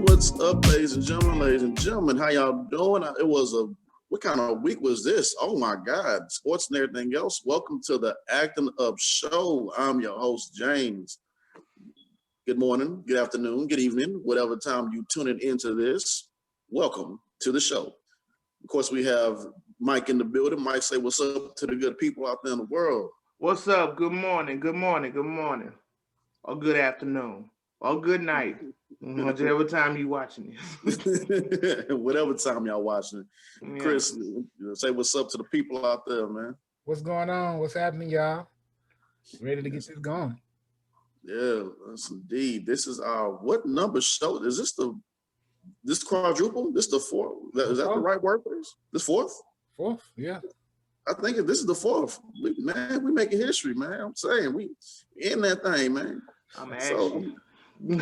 What's up, ladies and gentlemen? Ladies and gentlemen, how y'all doing? What kind of week was this? Oh my God, sports and everything else. Welcome to the Acting Up Show. I'm your host, James. Good morning, good afternoon, good evening, whatever time you tuning into this. Welcome to the show. Of course, we have Mike in the building. Mike, say what's up to the good people out there in the world. What's up? Good morning, good morning, good morning. Or good afternoon. Or good night. Whatever time you watching this. Whatever time y'all watching it. Yeah. Chris, say what's up to the people out there, man. What's going on? What's happening, y'all? Ready to get this going. Yeah, yes, indeed. This is our what number show? Is this quadruple? This the fourth? Is that the right word for this? This fourth? Fourth, yeah. I think this is the fourth. We making history, man. I'm saying we in that thing, man. I'm actually. Man,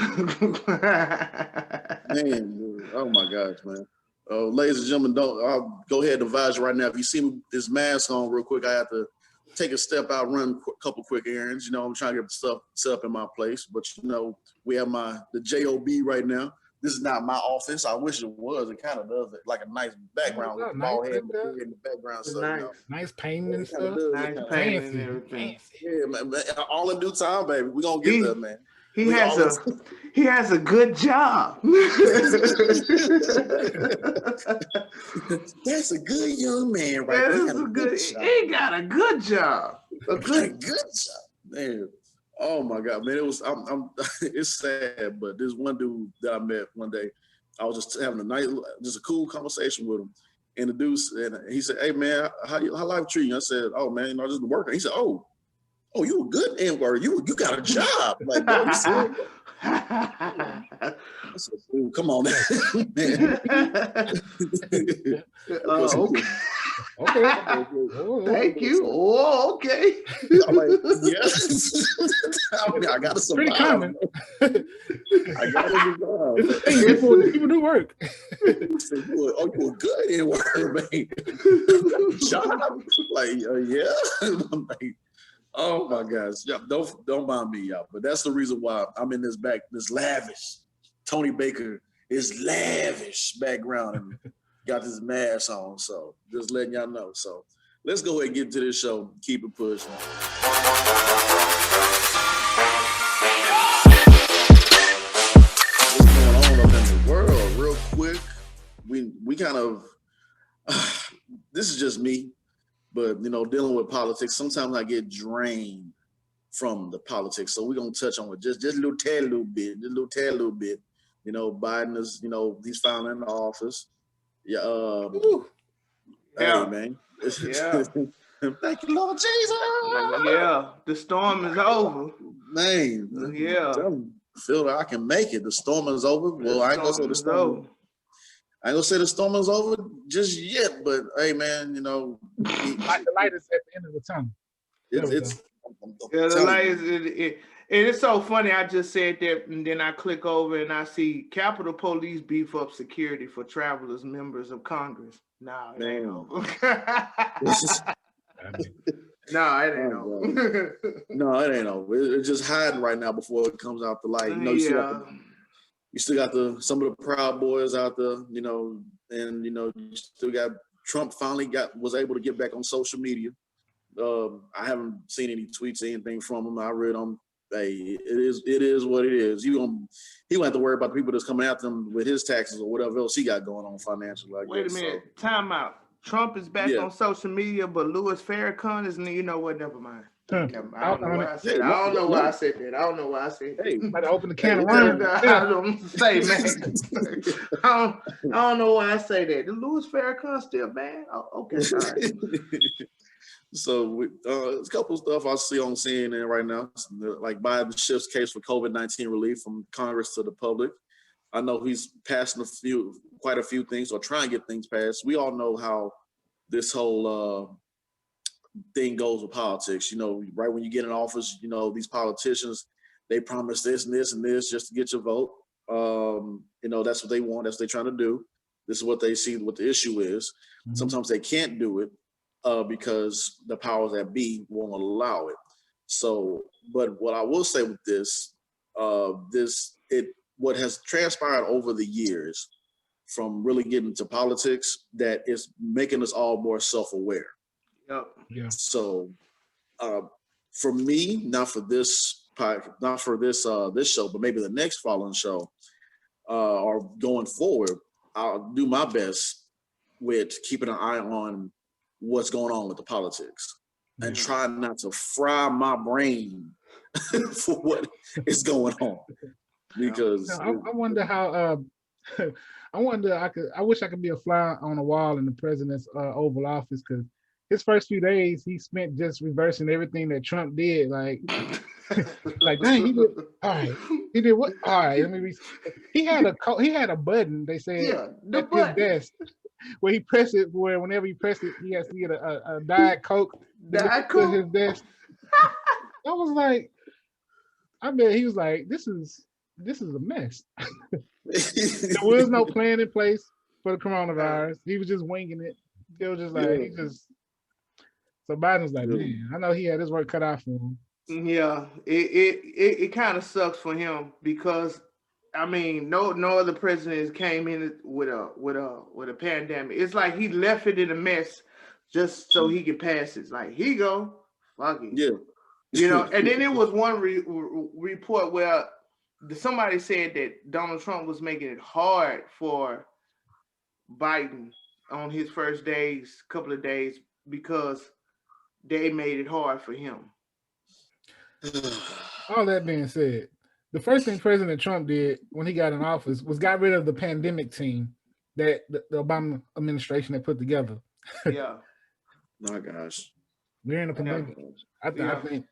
oh my gosh, man. Ladies and gentlemen, I'll go ahead and advise you right now. If you see this mask on real quick, I have to take a step out, run a couple quick errands. You know, I'm trying to get the stuff set up in my place, but you know, we have the JOB right now. This is not my office. I wish it was. It kind of does it like a nice background with the ball head in the background. So, nice, you know, nice painting and stuff. Nice painting and everything. Yeah, man, all in due time, baby. We're gonna get there, man. He has a good job. That's a good young man, right? He got a good job. A good job, man. Oh my God, man! It was. It's sad, but there's one dude that I met one day. I was just having a cool conversation with him, and the dude, and he said, "Hey man, how life treating you?" I said, "Oh man, you know, just working." He said, "Oh, you were good, N-word. You got a job." Like, bro, you said, I said, "Dude, come on, man." Okay. Thank you. Oh, okay. I'm like, yes. I got to survive. Pretty common. I got to survive. People do work. You were good in work, man. Job? Like, yeah. I'm like, oh my gosh. Yeah, don't mind me, y'all. But that's the reason why I'm in this lavish. Tony Baker is lavish background and got this mask on. So just letting y'all know. So let's go ahead and get into this show. Keep it pushing. What's going on up in the world? Real quick, we kind of this is just me, but you know, dealing with politics, sometimes I get drained from the politics. So we're gonna touch on it just a little bit. You know, Biden is, you know, he's finally in the office. Yeah, yeah, hey, man. Yeah. Thank you, Lord Jesus. Yeah, the storm is over. Man, yeah. Feel that I can make it. The storm is over. Well, I ain't gonna say the storm. I ain't gonna say the storm is over just yet, but hey, man, you know, like the light is at the end of the tunnel. The light is. It's so funny. I just said that, and then I click over and I see Capitol Police beef up security for travelers, members of Congress. No, it ain't over. No, it ain't over. No, it ain't over. It's just hiding right now before it comes out the light. You know, you still got some of the Proud Boys out there, you know, and you know, you still got Trump finally was able to get back on social media. I haven't seen any tweets, anything from him. I read on. Hey, it is what it is. He won't have to worry about the people that's coming after him with his taxes or whatever else he got going on financially. Wait a minute, time out. Trump is back on social media, but Louis Farrakhan is. You know what? Never mind. I don't know why I said that. I don't know why I said that. Hey, might open the can of worms. I don't say, man. I don't know why I say that. The Louis Farrakhan still bad? Oh, okay, all right. So there's a couple of stuff I see on CNN right now, like Biden shifts case for COVID-19 relief from Congress to the public. I know he's passing quite a few things or trying to get things passed. We all know how this whole thing goes with politics. You know, right when you get in office, you know, these politicians, they promise this and this and this just to get your vote. You know, that's what they want. That's what they're trying to do. This is what they see what the issue is. Sometimes they can't do it because the powers that be won't allow it. So, but what I will say with this, what has transpired over the years from really getting into politics, that is making us all more self-aware. Yep. Yeah. So, for me, not for this this show, but maybe the next following show, or going forward, I'll do my best with keeping an eye on what's going on with the politics and try not to fry my brain for what is going on. Because I wonder how I wish I could be a fly on the wall in the president's Oval Office, because his first few days he spent just reversing everything that Trump did. Like dang, he did all right. He did what? All right, let me he had a button, they said, at his desk where he pressed it, where whenever he pressed it, he has to get a Diet Coke to his desk. I was like, I bet he was like, this is a mess. There was no plan in place for the coronavirus. He was just winging it. It was just like so Biden's like, man, I know he had his work cut out for him. Yeah, it kind of sucks for him, because I mean, no other president came in with a pandemic. It's like he left it in a mess just so he could pass it. Like, here you go, fuck it. Yeah. You know, and then there was one report where somebody said that Donald Trump was making it hard for Biden on his first couple of days, because they made it hard for him. All that being said, the first thing President Trump did when he got in office was got rid of the pandemic team that the Obama administration had put together. Yeah. My gosh. We're in a pandemic. I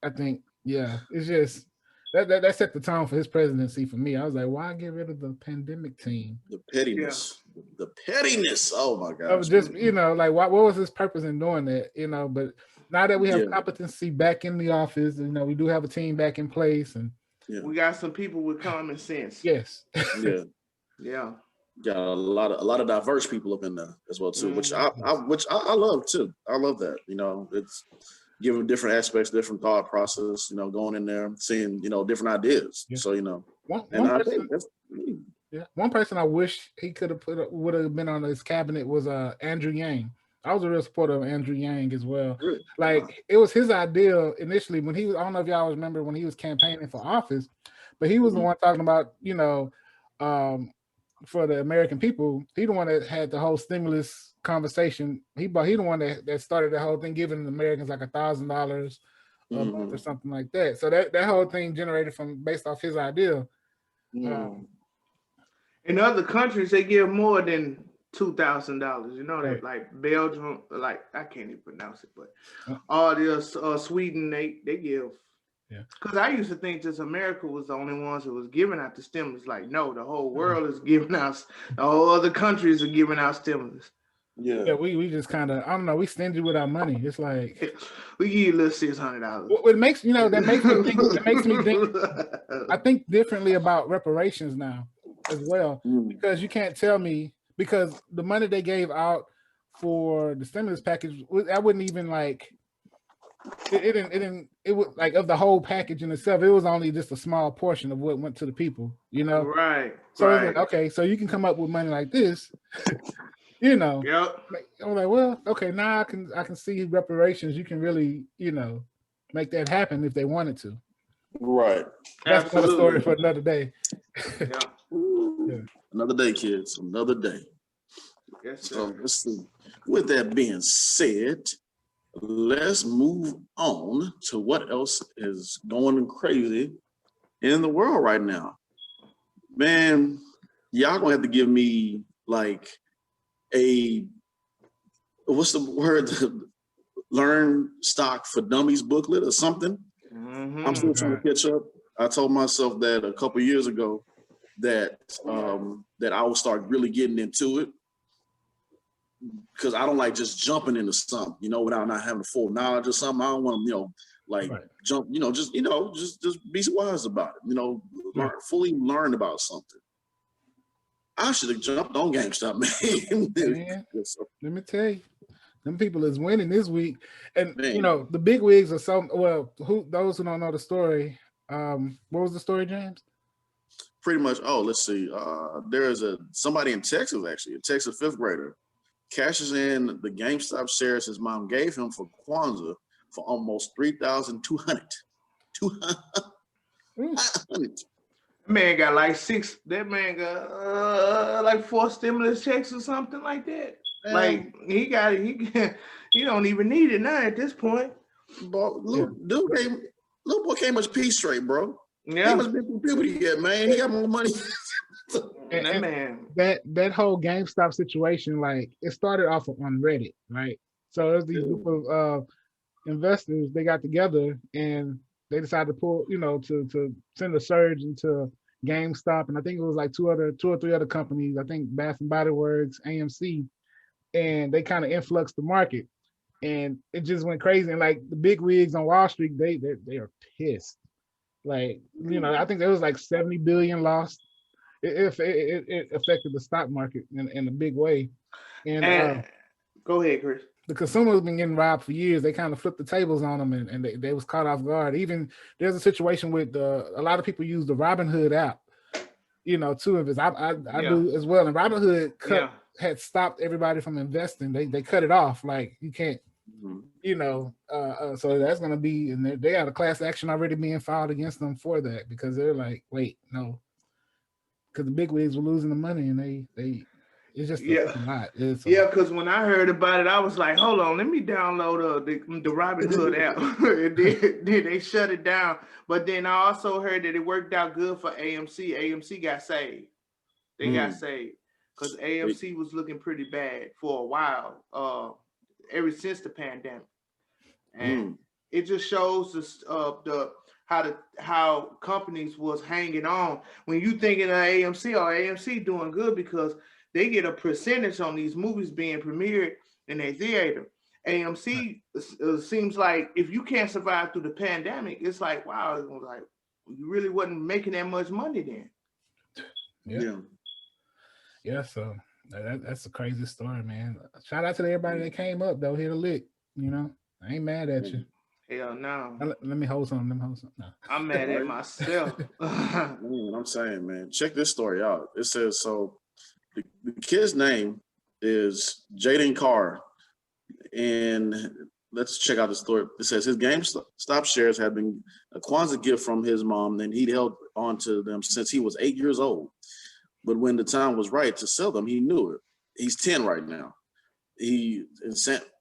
think, it's just that set the tone for his presidency for me. I was like, why get rid of the pandemic team? The pettiness. Yeah. The pettiness. Oh my gosh. I was just, like, what was his purpose in doing that? But now that we have competency back in the office, we do have a team back in place, and we got some people with common sense. Yes. Yeah. Yeah. Got a lot of diverse people up in there as well too, which I love too. I love that. It's giving different aspects, different thought process. Going in there, seeing different ideas. Yeah. So one person I wish he would have been on his cabinet was Andrew Yang. I was a real supporter of Andrew Yang as well. Really? Like, it was his idea initially when he was, I don't know if y'all remember when he was campaigning for office, but he was the one talking about, for the American people. He the one that had the whole stimulus conversation. He the one that started the whole thing, giving the Americans like $1,000 a month or something like that. So that whole thing generated based off his idea. In other countries, they give more than $2,000. Right. Like Belgium, like I can't even pronounce it, but all this Sweden, they give. Yeah. Because I used to think just America was the only ones that was giving out the stimulus. Like, no, the whole world is giving out. All other countries are giving out stimulus. Yeah, we just kind of, I don't know, we stingy with our money. It's like we give you a little $600. What makes that makes me think. That makes me think. I think differently about reparations now as well, because you can't tell me, because the money they gave out for the stimulus package, I wouldn't even like. It was like, of the whole package in itself, it was only just a small portion of what went to the people. Right. So right. Like, okay, so you can come up with money like this. Yep. I'm like, well, okay, now I can see reparations. You can really, make that happen if they wanted to. Right. That's another story for another day. Yeah. Another day, kids. Another day. Yes, sir. So let's see. With that being said, let's move on to what else is going crazy in the world right now. Man, y'all gonna have to give me like what's the word? Learn stock for dummies booklet or something. I'm still trying to catch up. I told myself that a couple years ago that I would start really getting into it, because I don't like just jumping into something, without not having full knowledge or something. I don't want to, jump, just be wise about it, fully learn about something. I should have jumped on GameStop, man. Let me tell you, them people is winning this week. And Man. you know, the big wigs are some those who don't know the story. What was the story, James? Pretty much. Oh, let's see. There's somebody in Texas, actually, a Texas fifth grader, cashes in the GameStop shares his mom gave him for Kwanzaa for almost $3,200. Man got like six. That man got like 4 stimulus checks or something like that. Like he don't even need it now at this point. Bro, little boy came much peace straight, bro. Yeah, he must be from puberty yet, man. He got more money. That whole GameStop situation, like it started off on Reddit, right? So there's these group of investors, they got together and they decided to pull, to send a surge into GameStop, and I think it was like two or three other companies. I think Bath and Body Works, AMC, and they kind of influxed the market, and it just went crazy. And like the big wigs on Wall Street, they are pissed. Like I think there was like 70 billion lost. It affected the stock market in a big way. And go ahead, Chris. The consumers been getting robbed for years. They kind of flipped the tables on them, and they was caught off guard. Even there's a situation with a lot of people use the Robinhood app, too. Of it, I do as well. And Robinhood had stopped everybody from investing. They cut it off. Like you can't, so that's gonna be, and they got a class action already being filed against them for that, because they're like, wait, no, because the big wigs were losing the money, and they. It's just a lot. Because when I heard about it, I was like, hold on, let me download the Robinhood app. And then they shut it down. But then I also heard that it worked out good for AMC. AMC got saved. They got saved because AMC was looking pretty bad for a while, ever since the pandemic. And it just shows how companies was hanging on. When you thinking of AMC doing good because they get a percentage on these movies being premiered in their theater. AMC seems like if you can't survive through the pandemic, it's like, wow, it was like you really wasn't making that much money then. Yeah. So that's a crazy story, man. Shout out to everybody that came up though, hit a lick. I ain't mad at you. Hell no. Let me hold something. No. I'm mad at myself. I'm saying, man, check this story out. It says so. The kid's name is Jaden Carr, and let's check out the story. It says his GameStop shares had been a Kwanzaa gift from his mom, and he'd held on to them since he was 8 years old. But when the time was right to sell them, he knew it. He's 10 right now. I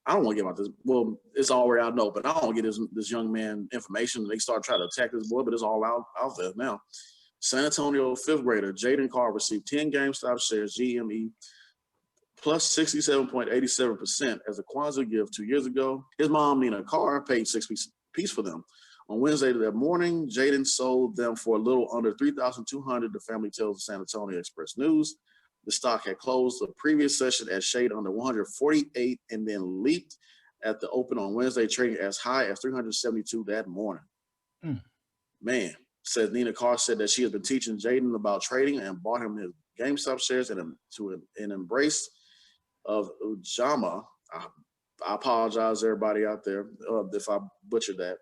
don't want to get about this. Well, it's already I know, but I don't get this young man information. They start trying to attack this boy, but it's all out there now. San Antonio fifth grader Jaden Carr received 10 GameStop shares, GME, plus 67.87% as a Kwanzaa gift 2 years ago. His mom, Nina Carr, paid $6 for them. On Wednesday that morning, Jaden sold them for a little under $3,200, the family tells the San Antonio Express News. The stock had closed the previous session at shade under 148 and then leaped at the open on Wednesday, trading as high as 372 that morning. Man. Says Nina Carr said that she has been teaching Jaden about trading and bought him his GameStop shares to an embrace of Ujama. I apologize, everybody out there, if I butchered that.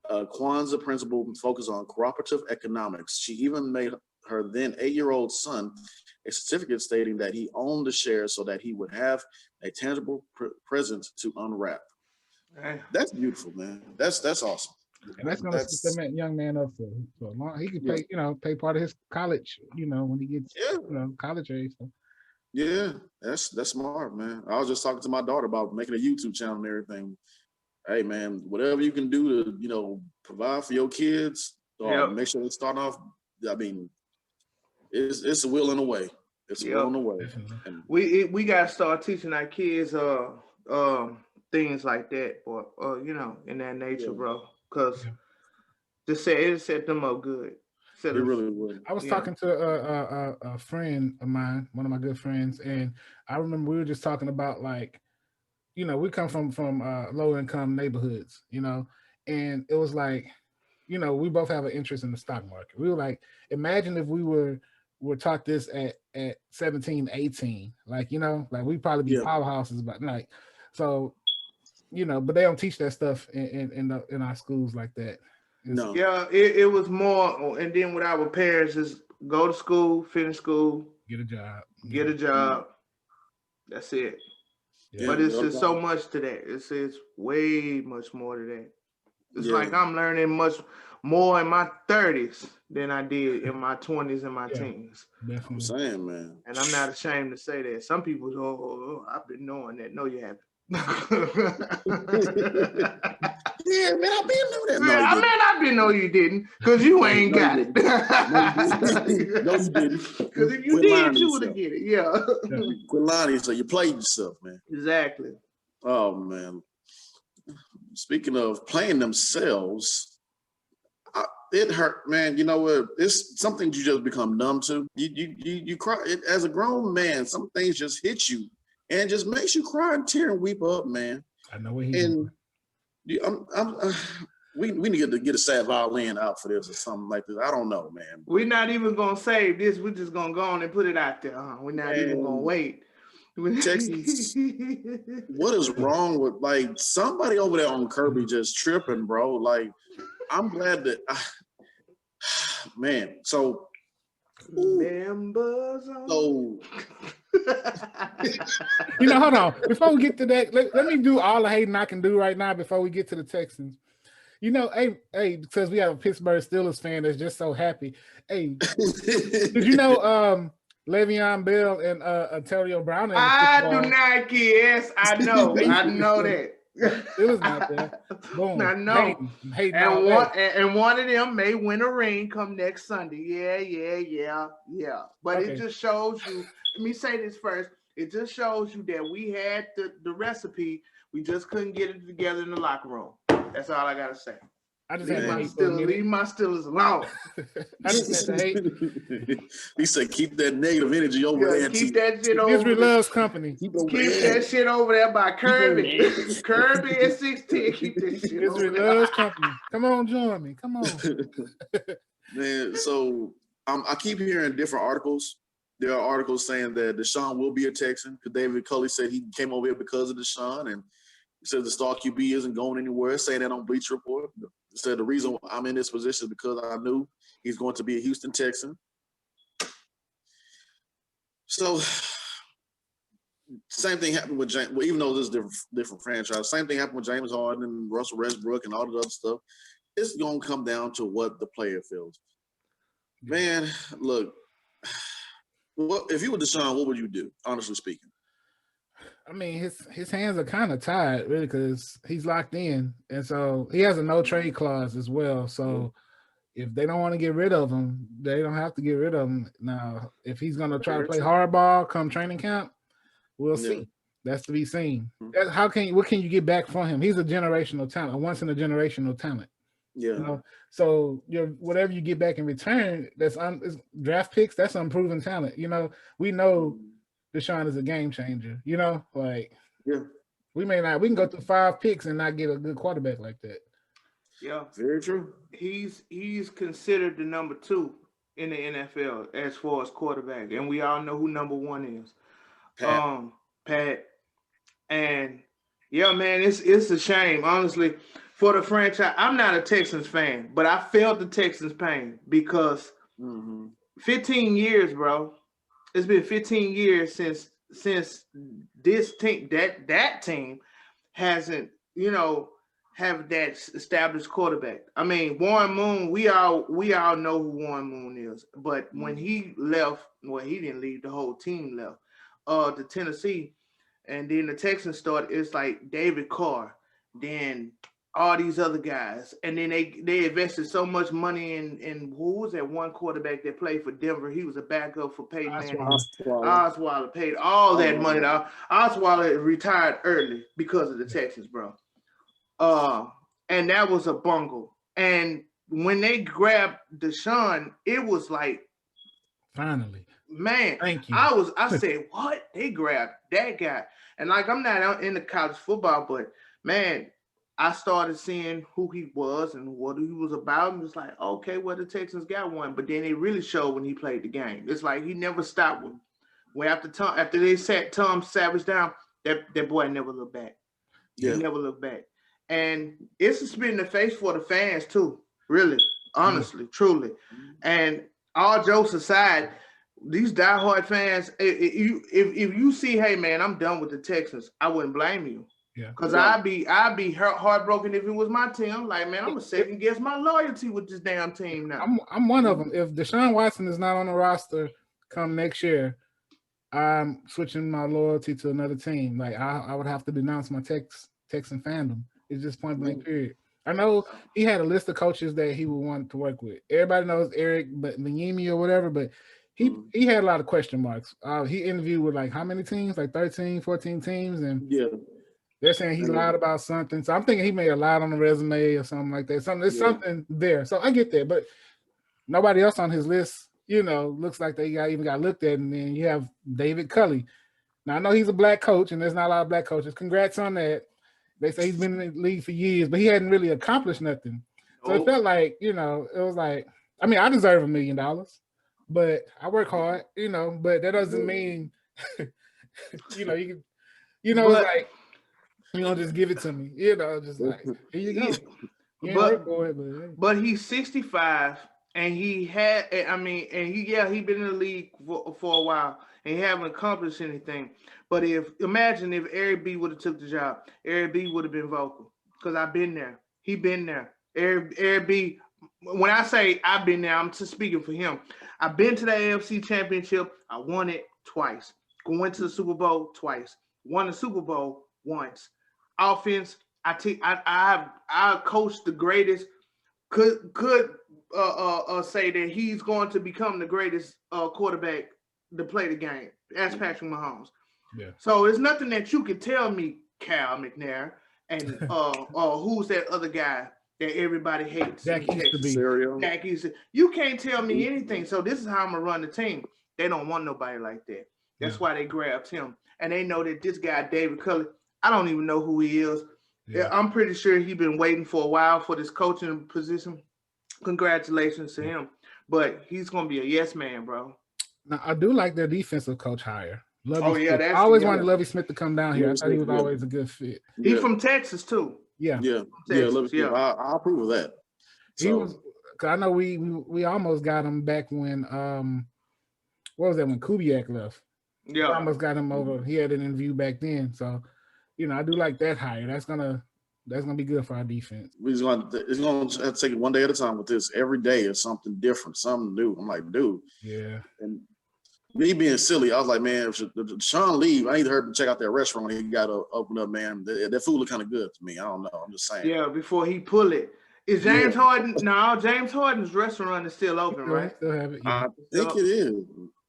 Kwanzaa principle focus on cooperative economics. She even made her then 8-year-old son a certificate stating that he owned the shares so that he would have a tangible present to unwrap. That's beautiful, man. That's awesome. And that's gonna set that young man up for a long. He could pay, pay part of his college, when he gets, college age. So. Yeah, that's smart, man. I was just talking to my daughter about making a YouTube channel and everything. Hey, man, whatever you can do to, provide for your kids, or make sure they start off. I mean, it's a will and a way. It's a will and a way. And we gotta start teaching our kids things like that, or in that nature, bro. Because it set them up good. It really would. I was talking to a friend of mine, one of my good friends, and I remember we were just talking about we come from low income neighborhoods, and it was like, we both have an interest in the stock market. We were like, imagine if we were taught this at 17, 18, like we'd probably be powerhouses, but So, but they don't teach that stuff in our schools like that. No. Yeah, it was more, and then with our parents is go to school, finish school, get a job. That's it. Yeah. But it's just so much to that. It's way much more to that. It's like I'm learning much more in my 30s than I did in my 20s and my teens. Definitely. I'm saying, man. And I'm not ashamed to say that. Some people go, oh, I've been knowing that. No, you haven't. Yeah, man, I've been knowing that. No, I've been know you didn't, because you ain't got it. No, you didn't. Because if you did, you would have get it. Yeah. Quit lying, so you played yourself, man. Exactly. Oh, man. Speaking of playing themselves, it hurt, man. You know what? It's something you just become numb to. You cry as a grown man. Some things just hit you and just makes you cry and tear and weep up, man. I know what he's doing. We need to get a sad violin out for this or something like this. I don't know, man. We're not even gonna save this. We're just gonna go on and put it out there. We're not even gonna wait. Texas, what is wrong with somebody over there on Kirby just tripping, bro? Like, I'm glad that man. So, members. So, hold on. Before we get to that, let me do all the hating I can do right now before we get to the Texans. Hey, because we have a Pittsburgh Steelers fan that's just so happy. Hey, did you know Le'Veon Bell and Antonio Brown? I do not care. Yes, I know. I know that. It was not there. Boom. I know. Hating and one of them may win a ring come next Sunday. Yeah. But It just shows you. Let me say this first. It just shows you that we had the recipe. We just couldn't get it together in the locker room. That's all I gotta say. I just leave my Steelers alone. I just had to hate. He said, "Keep that negative energy over there. Keep that shit over there. Misery loves company. Keep that shit over there by Kirby. Kirby at 16. Keep that shit Misery loves company. Come on, join me. Come on, man. So I keep hearing different articles. There are articles saying that Deshaun will be a Texan because David Culley said he came over here because of Deshaun, and he said the star QB isn't going anywhere. Saying that on Bleacher Report. He said the reason I'm in this position is because I knew he's going to be a Houston Texan. So same thing happened with James. Well, even though this is different franchise, same thing happened with James Harden and Russell Westbrook and all the other stuff. It's going to come down to what the player feels. Man, look, if you were Deshaun, what would you do, honestly speaking? I mean, his hands are kind of tied, really, because he's locked in. And so he has a no-trade clause as well. So if they don't want to get rid of him, they don't have to get rid of him. Now, if he's going to try to play hardball come training camp, we'll see. That's to be seen. What can you get back from him? He's a generational talent, a once-in-a-generational talent. Yeah. So whatever you get back in return, that's draft picks, that's unproven talent. We know Deshaun is a game changer. We can go through 5 picks and not get a good quarterback like that. Yeah, very true. He's considered the number 2 in the NFL as far as quarterback, and we all know who number 1 is. Pat. And yeah, man, it's a shame, honestly, for the franchise. I'm not a Texans fan, but I felt the Texans' pain because 15 years, bro. It's been 15 years since this team, that team hasn't, have that established quarterback. I mean, Warren Moon, we all know who Warren Moon is. But when he left, well, he didn't leave, the whole team left to Tennessee. And then the Texans started, it's like David Carr, then all these other guys. And then they invested so much money in who was that one quarterback that played for Denver? He was a backup for Peyton Manning. Osweiler paid all that money. Osweiler retired early because of the Texans, bro. And that was a bungle. And when they grabbed Deshaun, it was like, finally, man, thank you. I said, what? They grabbed that guy. And like, I'm not out in the college football, but man, I started seeing who he was and what he was about, and it's like, okay, well, the Texans got one. But then it really showed when he played the game. It's like he never stopped with him. After they sat Tom Savage down, that boy never looked back. He never looked back. And it's a spit in the face for the fans too, really, honestly, truly. And all jokes aside, these diehard fans, if you see, hey man, I'm done with the Texans, I wouldn't blame you. Yeah. Cause I'd be heartbroken if it was my team. Like, man, I'm gonna second guess my loyalty with this damn team now. I'm one of them. If Deshaun Watson is not on the roster come next year, I'm switching my loyalty to another team. Like I would have to denounce my Texan fandom. It's just point blank period. I know he had a list of coaches that he would want to work with. Everybody knows Eric Bieniemy or whatever, but he had a lot of question marks. He interviewed with like how many teams? Like 13, 14 teams, and they're saying he lied about something. So I'm thinking he may have lied on the resume or something like that. There's something there. So I get that, but nobody else on his list, looks like they even got looked at. And then you have David Culley. Now I know he's a black coach, and there's not a lot of black coaches. Congrats on that. They say he's been in the league for years, but he hadn't really accomplished nothing. So it felt like, it was like, I mean, I deserve $1 million, but I work hard, but that doesn't mean, you can, it's like, just give it to me, just like, here you go. But he's 65 and he had, he been in the league for a while and he haven't accomplished anything. But imagine if Eric B would have took the job, Eric B would have been vocal because I've been there. He been there. Eric B, when I say I've been there, I'm just speaking for him. I've been to the AFC Championship. I won it twice. Going to the Super Bowl twice. Won the Super Bowl once. Offense, I coached the greatest. Could say that he's going to become the greatest quarterback to play the game. That's Patrick Mahomes. Yeah. So it's nothing that you can tell me, Cal McNair, and who's that other guy that everybody hates? Dak used to be. Dak used to. You can't tell me anything. So this is how I'm gonna run the team. They don't want nobody like that. That's why they grabbed him, and they know that this guy David Culley. I don't even know who he is. Yeah. I'm pretty sure he's been waiting for a while for this coaching position. Congratulations to him, but he's gonna be a yes man, bro. Now I do like their defensive coach hire. Lovie Smith. I always wanted Lovie Smith to come down here. I thought he was always a good fit. He's from Texas too. Yeah. I approve of that. He was. Cause I know we almost got him back when what was that when Kubiak left? Yeah, we almost got him over. He had an interview back then, so I do like that hire. That's gonna be good for our defense. It's gonna have to take it one day at a time with this. Every day is something different, something new. I'm like, dude. Yeah. And me being silly, I was like, man, if Sean leave, I need to heard him check out that restaurant he got to open up, man. That food look kind of good to me. I don't know. I'm just saying. Yeah, before he pull it. Is James Harden? No, James Harden's restaurant is still open, right? Still have it. Yeah.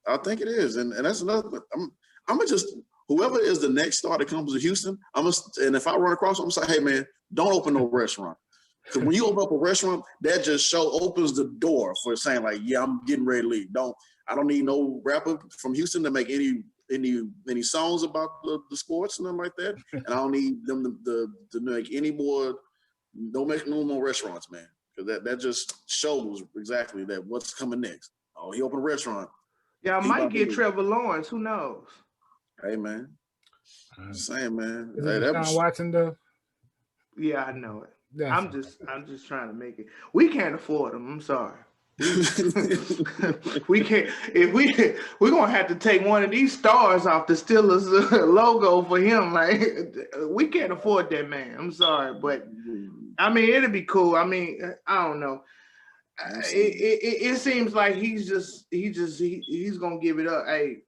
I think it is. And that's another. I'm gonna just whoever is the next star that comes to Houston. And if I run across him, I'm gonna say, hey man, don't open no restaurant. Because when you open up a restaurant, that just opens the door for saying like, yeah, I'm getting ready to leave. I don't need no rapper from Houston to make any songs about the sports and nothing like that. And I don't need them to make any more. Don't make no more restaurants, man. Because that just shows exactly that what's coming next. Oh, he opened a restaurant. Yeah, I might get Trevor Lawrence. Who knows? Hey, man. Saying, man. Is it Deshaun Watson though? Yeah, I know it. I'm just trying to make it. We can't afford him. I'm sorry. We can't. We're gonna have to take one of these stars off the Steelers logo for him. Like we can't afford that man. I'm sorry, but I mean it'll be cool. I mean I don't know. It seems like he's gonna give it up. Hey,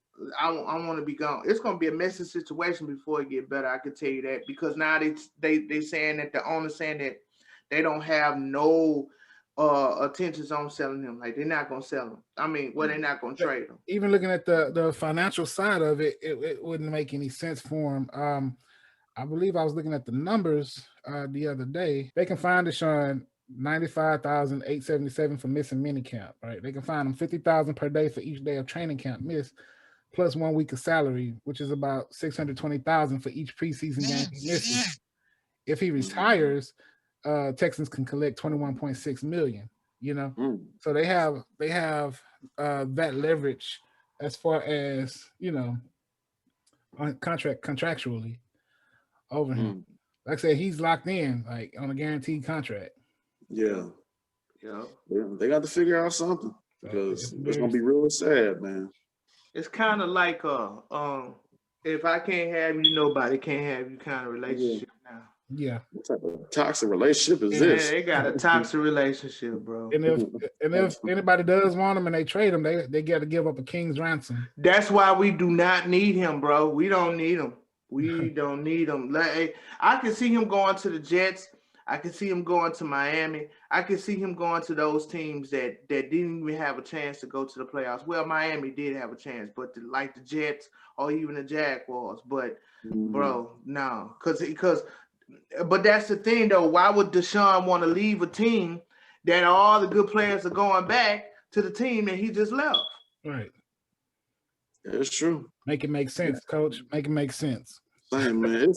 I want to be gone. It's gonna be a messy situation before it get better. I can tell you that because now they saying that the owner saying that they don't have no attentions on selling him. Like they're not gonna sell him. I mean, they're not gonna trade him. Even looking at the financial side of it, it wouldn't make any sense for him. I believe I was looking at the numbers the other day. They can find Deshaun $95,877 for missing minicamp. Right? They can find him $50,000 per day for each day of training camp missed, plus 1 week of salary, which is about $620,000 for each preseason game he misses. If he retires, Texans can collect $21.6 million. So they have that leverage as far as on contractually over him. like I said, he's locked in, like on a guaranteed contract. Yeah. Yeah. They got to figure out something because it's gonna be real sad, man. It's kind of like if I can't have you, nobody can't have you kind of relationship now. Yeah. What type of toxic relationship is And this? they got a toxic relationship, bro. And if anybody does want him and they trade him, they got to give up a king's ransom. That's why we do not need him, bro. We don't need him. We don't need him. Like, I can see him going to the Jets. I can see him going to Miami. I can see him going to those teams that didn't even have a chance to go to the playoffs. Well, Miami did have a chance, but like the Jets or even the Jaguars. But bro, no, but that's the thing though. Why would Deshaun want to leave a team that all the good players are going back to the team that he just left? Right. It's true. Make it make sense, Coach. Make it make sense. Same, man.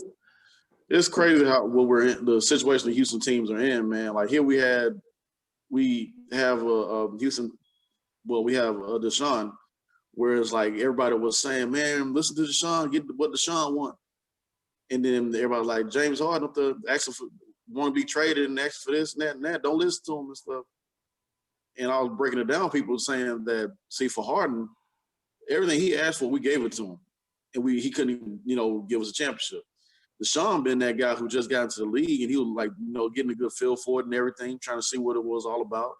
It's crazy how what we're in, the situation the Houston teams are in, man. Like here we have a Houston, well, we have a Deshaun, whereas like everybody was saying, man, listen to Deshaun, get what Deshaun want. And then everybody was like, James Harden up to ask for want to be traded and ask for this and that and that. Don't listen to him and stuff. And I was breaking it down. People were saying that, see, for Harden, everything he asked for, we gave it to him. And he couldn't even, give us a championship. Deshaun been that guy who just got into the league and he was like, getting a good feel for it and everything, trying to see what it was all about.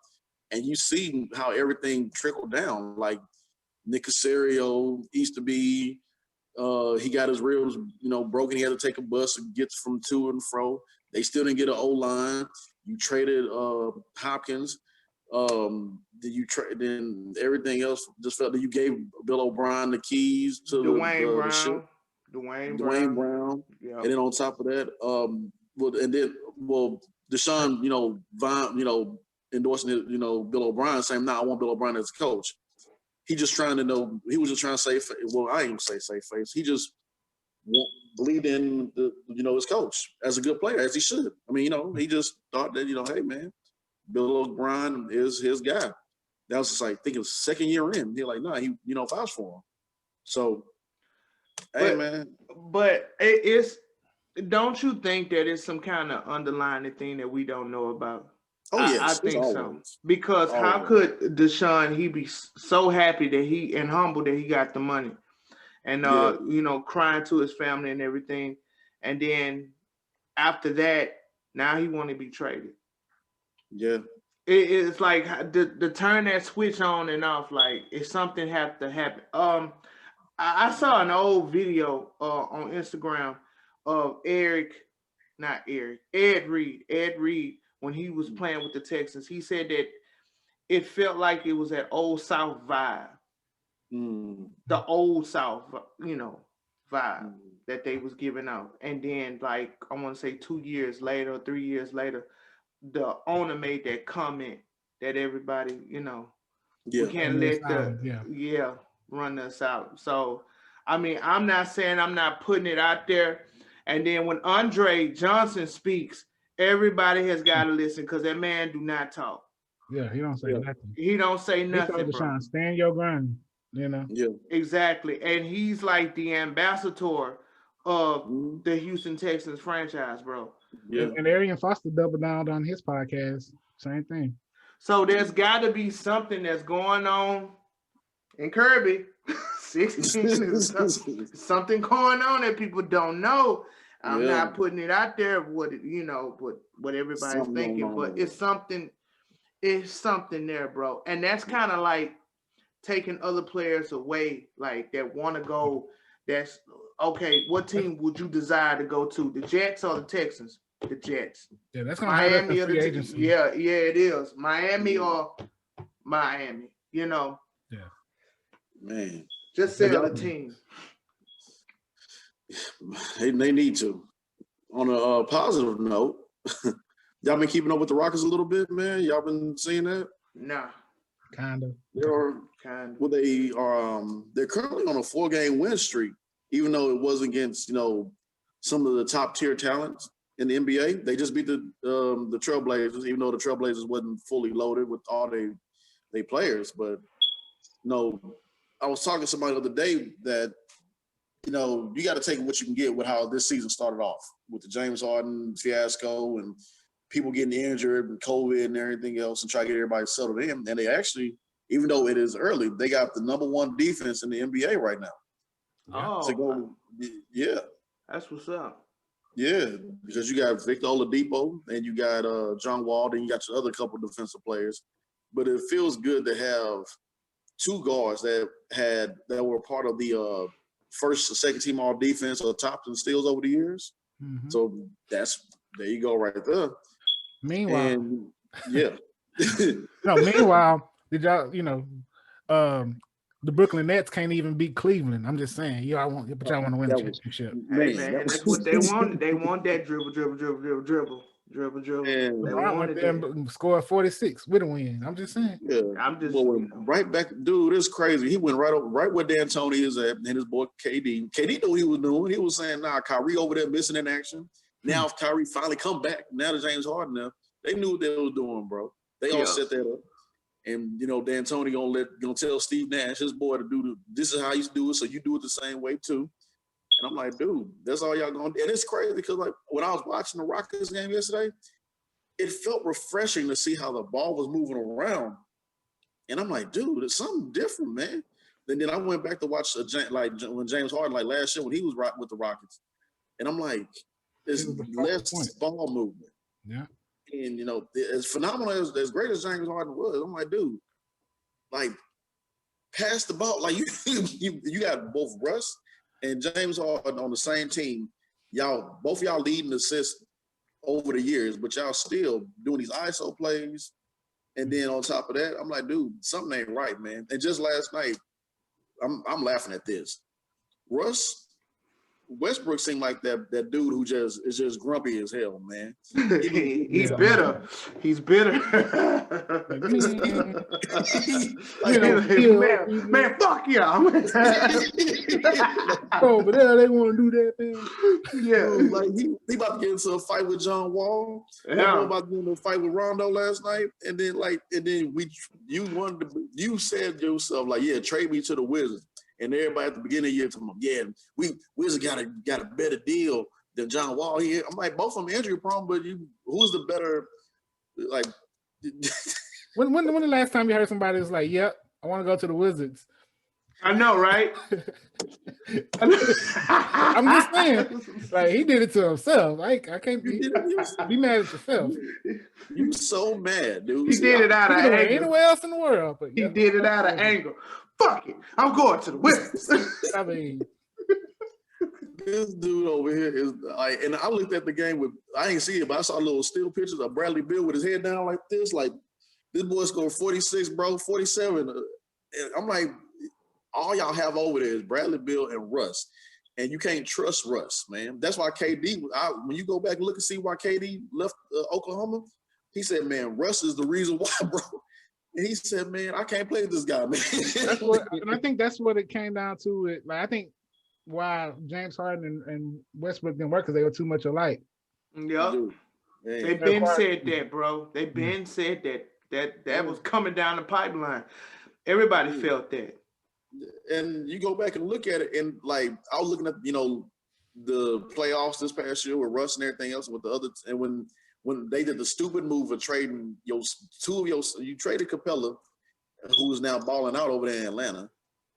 And you see how everything trickled down. Like Nick Casario, Easterby, he got his ribs, broken. He had to take a bus and get from to and fro. They still didn't get an O-line. You traded Hopkins. Then everything else just felt that you gave Bill O'Brien the keys to Dwayne the ship. Dwayne Brown. Yeah. And then on top of that, Deshaun, Von, endorsing his, Bill O'Brien, saying, "Nah, I want Bill O'Brien as a coach." He just trying to know. He was just trying to say, well, I ain't gonna say safe face. He just believed in his coach as a good player, as he should. I mean, he just thought that, hey man, Bill O'Brien is his guy. That was just like thinking second year in. They're like, nah, he vouched for him. So, hey man. But it's don't you think that it's some kind of underlying thing that we don't know about? Oh yes, I think so. Because how could Deshaun he be so happy that he and humble that he got the money, and crying to his family and everything, and then after that, now he want to be traded. Yeah, it's like the turn that switch on and off. Like if something have to happen. I saw an old video on Instagram of Ed Reed. When he was playing with the Texans, he said that it felt like it was that old South vibe, the old South, vibe that they was giving out. And then, like, I want to say 2 years later, 3 years later, the owner made that comment that everybody, we can't let run us out. So, I mean, I'm not saying I'm not putting it out there. And then when Andre Johnson speaks, everybody has got to listen because that man do not talk. Yeah, he don't say nothing. He don't say nothing, bro. Stand your ground, Yeah. Exactly. And he's like the ambassador of the Houston Texans franchise, bro. Yeah. And Arian Foster doubled down on his podcast. Same thing. So there's got to be something that's going on in Kirby. 16 something going on that people don't know. I'm not putting it out there what everybody's something thinking, but it's something there, bro. And that's kind of like taking other players away, like that want to go. That's okay. What team would you desire to go to? The Jets or the Texans? The Jets. Yeah, that's gonna Miami or the agency. Yeah, it is. Miami or Miami. Yeah. Man. Just sell the team. They need to. On a positive note, y'all been keeping up with the Rockets a little bit, man. Y'all been seeing that? Nah. Kind of. Well, they are. They're currently on a 4-game win streak, even though it was against some of the top tier talents in the NBA. They just beat the Trailblazers, even though the Trailblazers wasn't fully loaded with all they players. But I was talking to somebody the other day that you got to take what you can get with how this season started off with the James Harden fiasco and people getting injured and COVID and everything else, and try to get everybody settled in. And they actually, even though it is early, they got the #1 defense in the NBA right now. Oh, yeah. That's what's up. Yeah, because you got Victor Oladipo and you got John Wall, and you got your other couple defensive players. But it feels good to have two guards that were part of the first or second team all defense or tops and steals over the years. Mm-hmm. So there you go right there. Meanwhile, and, yeah. Meanwhile, did y'all, the Brooklyn Nets can't even beat Cleveland. I'm just saying, y'all want to win the championship. Hey man, that's what they wanted. They want that dribble. And They LeBron went there and scored 46 with a win. I'm just saying. Yeah, I'm just right back, dude. It's crazy. He went right where D'Antoni is at, and his boy KD. KD knew what he was doing. He was saying, "Nah, Kyrie over there missing in action. Now, if Kyrie finally come back, now that James Harden there, they knew what they was doing, bro. They all set that up." And D'Antoni gonna tell Steve Nash, his boy, to this is how you do it, so you do it the same way too. And I'm like, dude, that's all y'all gonna do. And it's crazy because like when I was watching the Rockets game yesterday, it felt refreshing to see how the ball was moving around. And I'm like, dude, it's something different, man. And then I went back to watch when James Harden, like last year when he was with the Rockets. And I'm like, it's less ball movement. Yeah. And, as phenomenal as great as James Harden was, I'm like, dude, like, pass the ball. Like, you got both Russ and James Harden on the same team. Both of y'all leading assists over the years, but y'all still doing these ISO plays. And then on top of that, I'm like, dude, something ain't right, man. And just last night, I'm laughing at this. Westbrook seemed like that dude who is just grumpy as hell, man. He's bitter. He's bitter. Man, fuck y'all. Over there, they want to do that thing. Yeah, like he about to get into a fight with John Wall. Yeah, about to get into a fight with Rondo last night, and then you said to yourself like, yeah, trade me to the Wizards. And everybody at the beginning of the year told them, yeah, Wizards got a better deal than John Wall here. I'm like, both of them injury prone, but who's the better? Like, when the last time you heard somebody was like, "Yep, I want to go to the Wizards"? I know, right? I'm just saying, like he did it to himself. Like I can't be mad at yourself. You so mad, dude. He did it out of anger. Anywhere else in the world, but he did it out of anger. Fuck it, I'm going to the Wizards. I mean, this dude over here is like, and I looked at the game I ain't see it, but I saw little still pictures of Bradley Beal with his head down like this. Like this boy scored 46, bro, 47. And I'm like, all y'all have over there is Bradley Beal and Russ, and you can't trust Russ, man. That's why KD. When you go back and look and see why KD left Oklahoma, he said, "Man, Russ is the reason why, bro." And he said, "Man, I can't play with this guy, man." And I think that's what it came down to. I think why James Harden and Westbrook didn't work because they were too much alike. Yep. They been said that, bro. They been said that was coming down the pipeline. Everybody felt that. And you go back and look at it, and like I was looking at, the playoffs this past year with Russ and everything else with the other, and when they did the stupid move of trading you traded Capella, who is now balling out over there in Atlanta,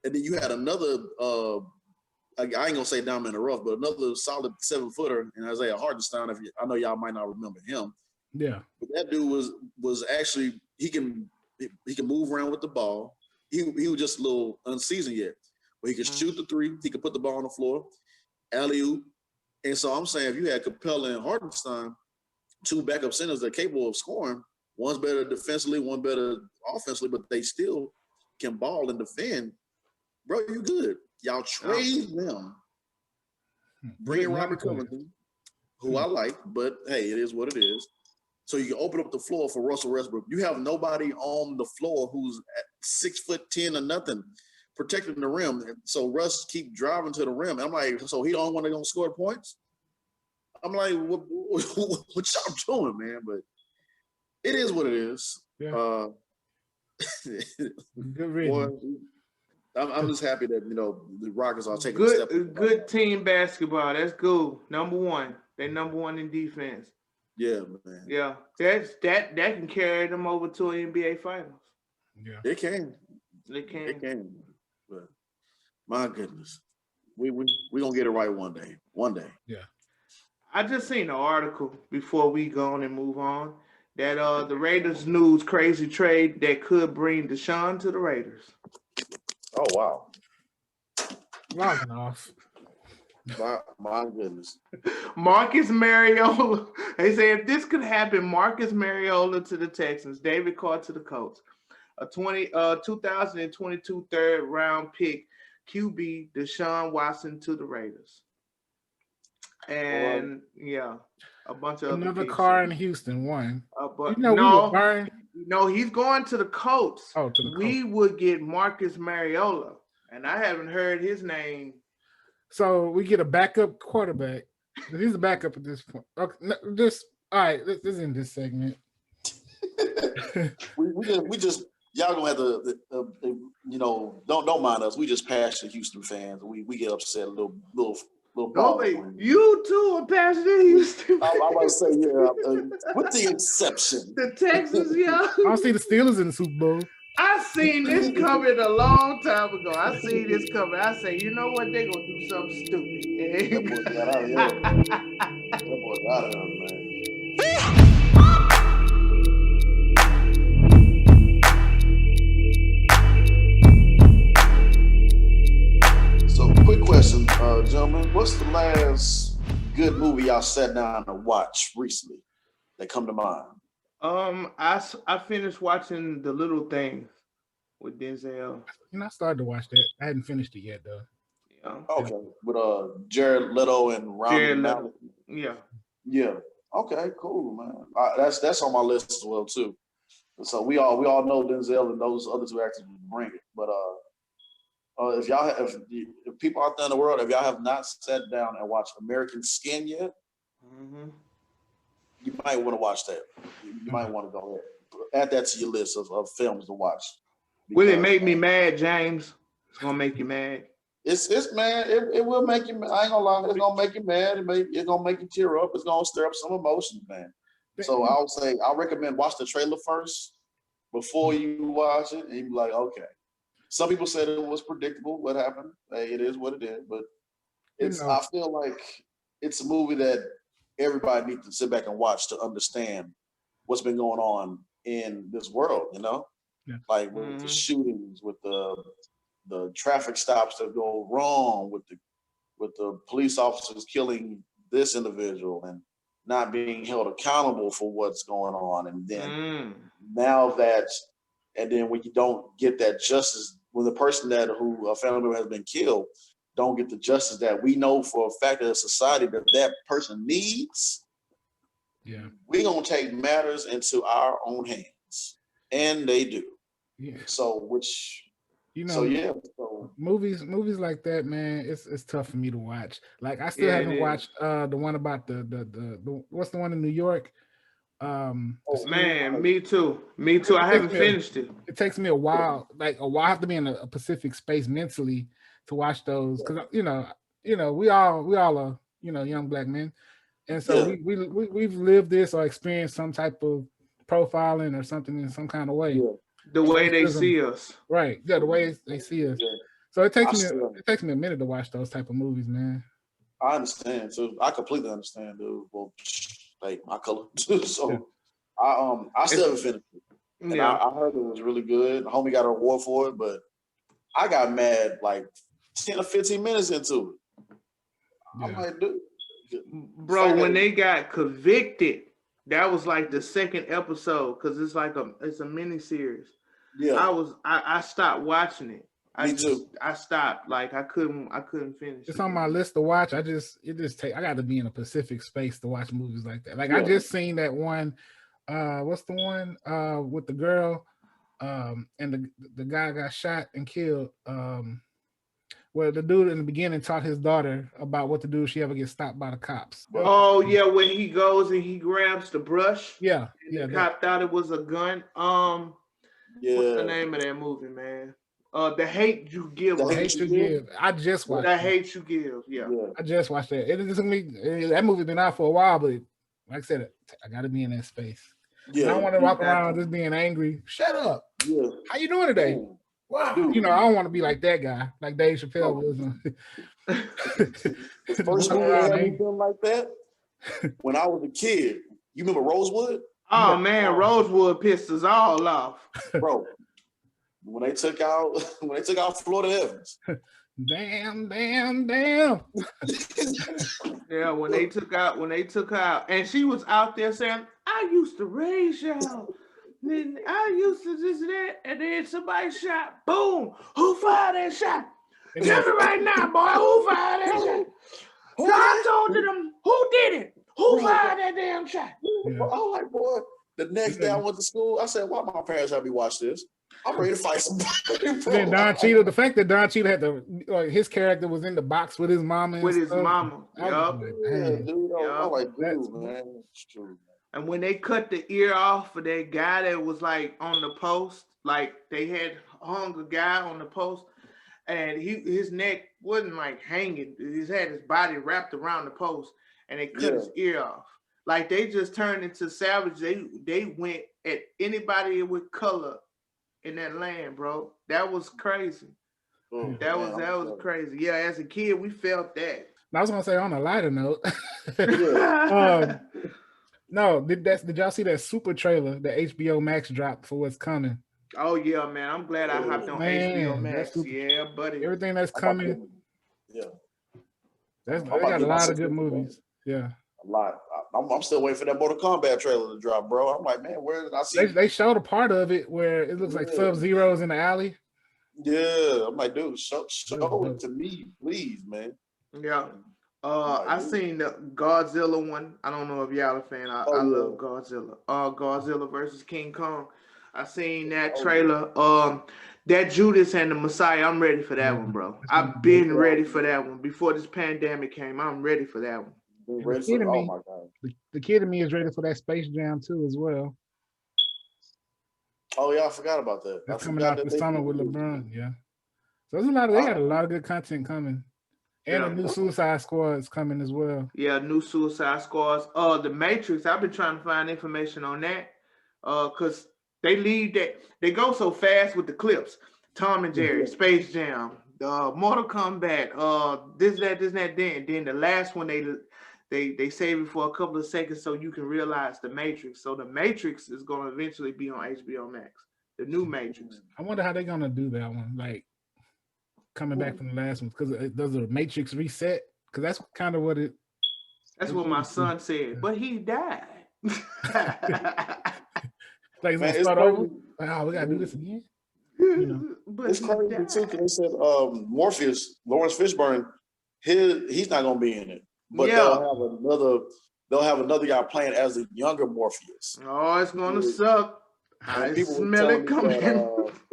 and then you had another, I ain't gonna say diamond in the rough, but another solid 7-footer in Isaiah Hartenstein. I know y'all might not remember him. Yeah, but that dude was actually he can move around with the ball. He was just a little unseasoned yet, but he could shoot the three. He could put the ball on the floor, alley-oop. And so I'm saying if you had Capella and Hartenstein, two backup centers that are capable of scoring, one's better defensively, one better offensively, but they still can ball and defend, bro, you good. Y'all trade them. Bring in Robert Covington, who I like, but hey, it is what it is. So you can open up the floor for Russell Westbrook. You have nobody on the floor who's at 6'10" or nothing protecting the rim. So Russ keep driving to the rim. I'm like, so he don't want to go score points? I'm like, what y'all doing, man? But it is what it is. Yeah. Good reason. I'm just happy that the Rockets are taking a step. Good team basketball. That's good. Number one. They number one in defense. Yeah, man. Yeah, that can carry them over to an NBA Finals. Yeah, it can. They can. It can. But my goodness, we gonna get it right one day. One day. Yeah. I just seen an article before we go on and move on that the Raiders news crazy trade that could bring Deshaun to the Raiders. Oh wow. Logging off. My goodness. Marcus Mariota. They say if this could happen, Marcus Mariota to the Texans, David Carr to the Colts, a 2022 third round pick QB Deshaun Watson to the Raiders, and a bunch of another car in Houston. One. But we would burn. No, he's going to the Colts. Oh, to the Colts. We would get Marcus Mariota, and I haven't heard his name. So we get a backup quarterback. He's a backup at this point. Okay, all right. This is in this segment. we just y'all gonna have to don't mind us. We just passionate Houston fans. We get upset a little. You too are passionate Houston. I'm about to say with the exception. The Texans, I don't see the Steelers in the Super Bowl. I seen this coming a long time ago. I seen this coming. I say, you know what? They're gonna do something stupid. That boy got out of here. That boy got out of here, man. So, quick question, gentlemen. What's the last good movie y'all sat down and watched recently that come to mind? I finished watching The Little Things with Denzel. I started to watch that. I hadn't finished it yet though. Yeah. Okay, with Jared Leto and Rami Malek. Yeah. Yeah. Okay. Cool, man. That's on my list as well too. So we all know Denzel and those other two actors bring it. But if people out there in the world, if y'all have not sat down and watched American Skin yet. Mm-hmm. You might want to watch that. You might want to go ahead. Add that to your list of films to watch. Will it make me mad, James? It's gonna make you mad. It's man. It will make you. I ain't gonna lie. It's gonna make you mad. It's gonna make you tear up. It's gonna stir up some emotions, man. So I'll recommend watch the trailer first before you watch it, and you be like, okay. Some people said it was predictable what happened. Hey, it is what it is, but I feel like it's a movie that everybody needs to sit back and watch to understand what's been going on in this world, like with the shootings, with the traffic stops that go wrong, with the police officers killing this individual and not being held accountable for what's going on. And then and then when you don't get that justice, when the person who a family member has been killed, don't get the justice that we know for a fact of society that person needs, we're going to take matters into our own hands. And they do. Yeah. So, movies like that, man, it's tough for me to watch. Like, I still haven't watched the one about the what's the one in New York? Me too. I haven't finished it. It takes me a while. I have to be in a specific space mentally to watch those, because we all are young black men, and so we've lived this or experienced some type of profiling or something in some kind of way. Yeah. The way they see us, right? Yeah, the way they see us. Yeah. So it takes me a minute to watch those type of movies, man. I understand. So I completely understand, dude. Well, like my color too. So I still haven't finished it. And I heard it was really good. The homie got an award for it, but I got mad like 10 or 15 minutes into it. I'm like, dude. Bro, when they got convicted, that was like the second episode, because it's a mini series. Yeah. I stopped watching it. Me too. I stopped. Like I couldn't finish. It's on my list to watch. I got to be in a specific space to watch movies like that. Like I just seen that one. What's the one with the girl and the guy got shot and killed? Where the dude in the beginning taught his daughter about what to do if she ever gets stopped by the cops. Oh yeah, when he goes and he grabs the brush. Yeah, and the cop thought it was a gun. What's the name of that movie, man? The Hate You Give. The The Hate Hate You You Give? Give. I just watched The it. Hate You Give. Yeah. I just watched that. That movie's been out for a while, but like I said, I got to be in that space. I don't want to walk around just being angry. Shut up. Yeah. How you doing today? Dude. Wow. Dude. You know, I don't want to be like that guy, like Dave Chappelle was. The first movie that had me feeling like that, when I was a kid, you remember Rosewood? Oh man, Rosewood pissed us all off, bro. When they took out Florida Evans. Damn. Yeah, when they took out, and she was out there saying, "I used to raise y'all, then I used to this and that," and then somebody shot. Boom! Who fired that shot? Tell me right now, boy. Who fired that shot? So I told them, who did it? Who fired that damn shot? Yeah. I was like, boy. The next day I went to school, I said, why my parents have me watch this? I'm ready to fight somebody. Then Don Cheadle, the fact that Don Cheadle had his character was in the box with his mama. With his mama. Yup. Yeah, dude. I'm like, dude, man. It's true. And when they cut the ear off of that guy that was like on the post, like they had hung a guy on the post, and his neck wasn't like hanging. He had his body wrapped around the post, and they cut his ear off. Like they just turned into savage. They went at anybody with color in that land, bro. That was crazy. That was crazy. Yeah, as a kid, we felt that. I was gonna say on a lighter note. No, did y'all see that super trailer that HBO Max dropped for what's coming? Oh yeah, man. I'm glad I hopped on HBO Max. Yeah, buddy. Everything that's coming. Yeah. They got a lot of good movies. Yeah. A lot. I'm still waiting for that Mortal Kombat trailer to drop, bro. I'm like, man, where did I see They showed a part of it where it looks like Sub-Zero's in the alley. Yeah. I'm like, dude, show it to me, please, man. Yeah. I seen the Godzilla one. I don't know if y'all a fan. I love Godzilla. Godzilla versus King Kong. I seen that trailer. That Judas and the Messiah. I'm ready for that one, bro. I've been ready for that one before this pandemic came. I'm ready for that one. The kid in me is ready for that Space Jam too, as well. Oh yeah, I forgot about that. That's coming out this summer with LeBron. Yeah. So there's they got a lot of good content coming. And a new Suicide Squad is coming as well. Yeah, new Suicide Squads. The Matrix, I've been trying to find information on that. Because they go so fast with the clips. Tom and Jerry, Space Jam, Mortal Kombat, this, that, then the last one they save it for a couple of seconds so you can realize the Matrix. So the Matrix is gonna eventually be on HBO Max. The new Matrix. I wonder how they're gonna do that one. Like coming back from the last one, because does the Matrix reset? Because that's kind of what it. That's what my son said, but he died. Like it's gonna start over. Oh, we gotta do this again. You know, but it's crazy too. Because they said Morpheus, Lawrence Fishburne, he's not gonna be in it, but they'll have another guy playing as a younger Morpheus. Oh, it's gonna suck. I smell it coming.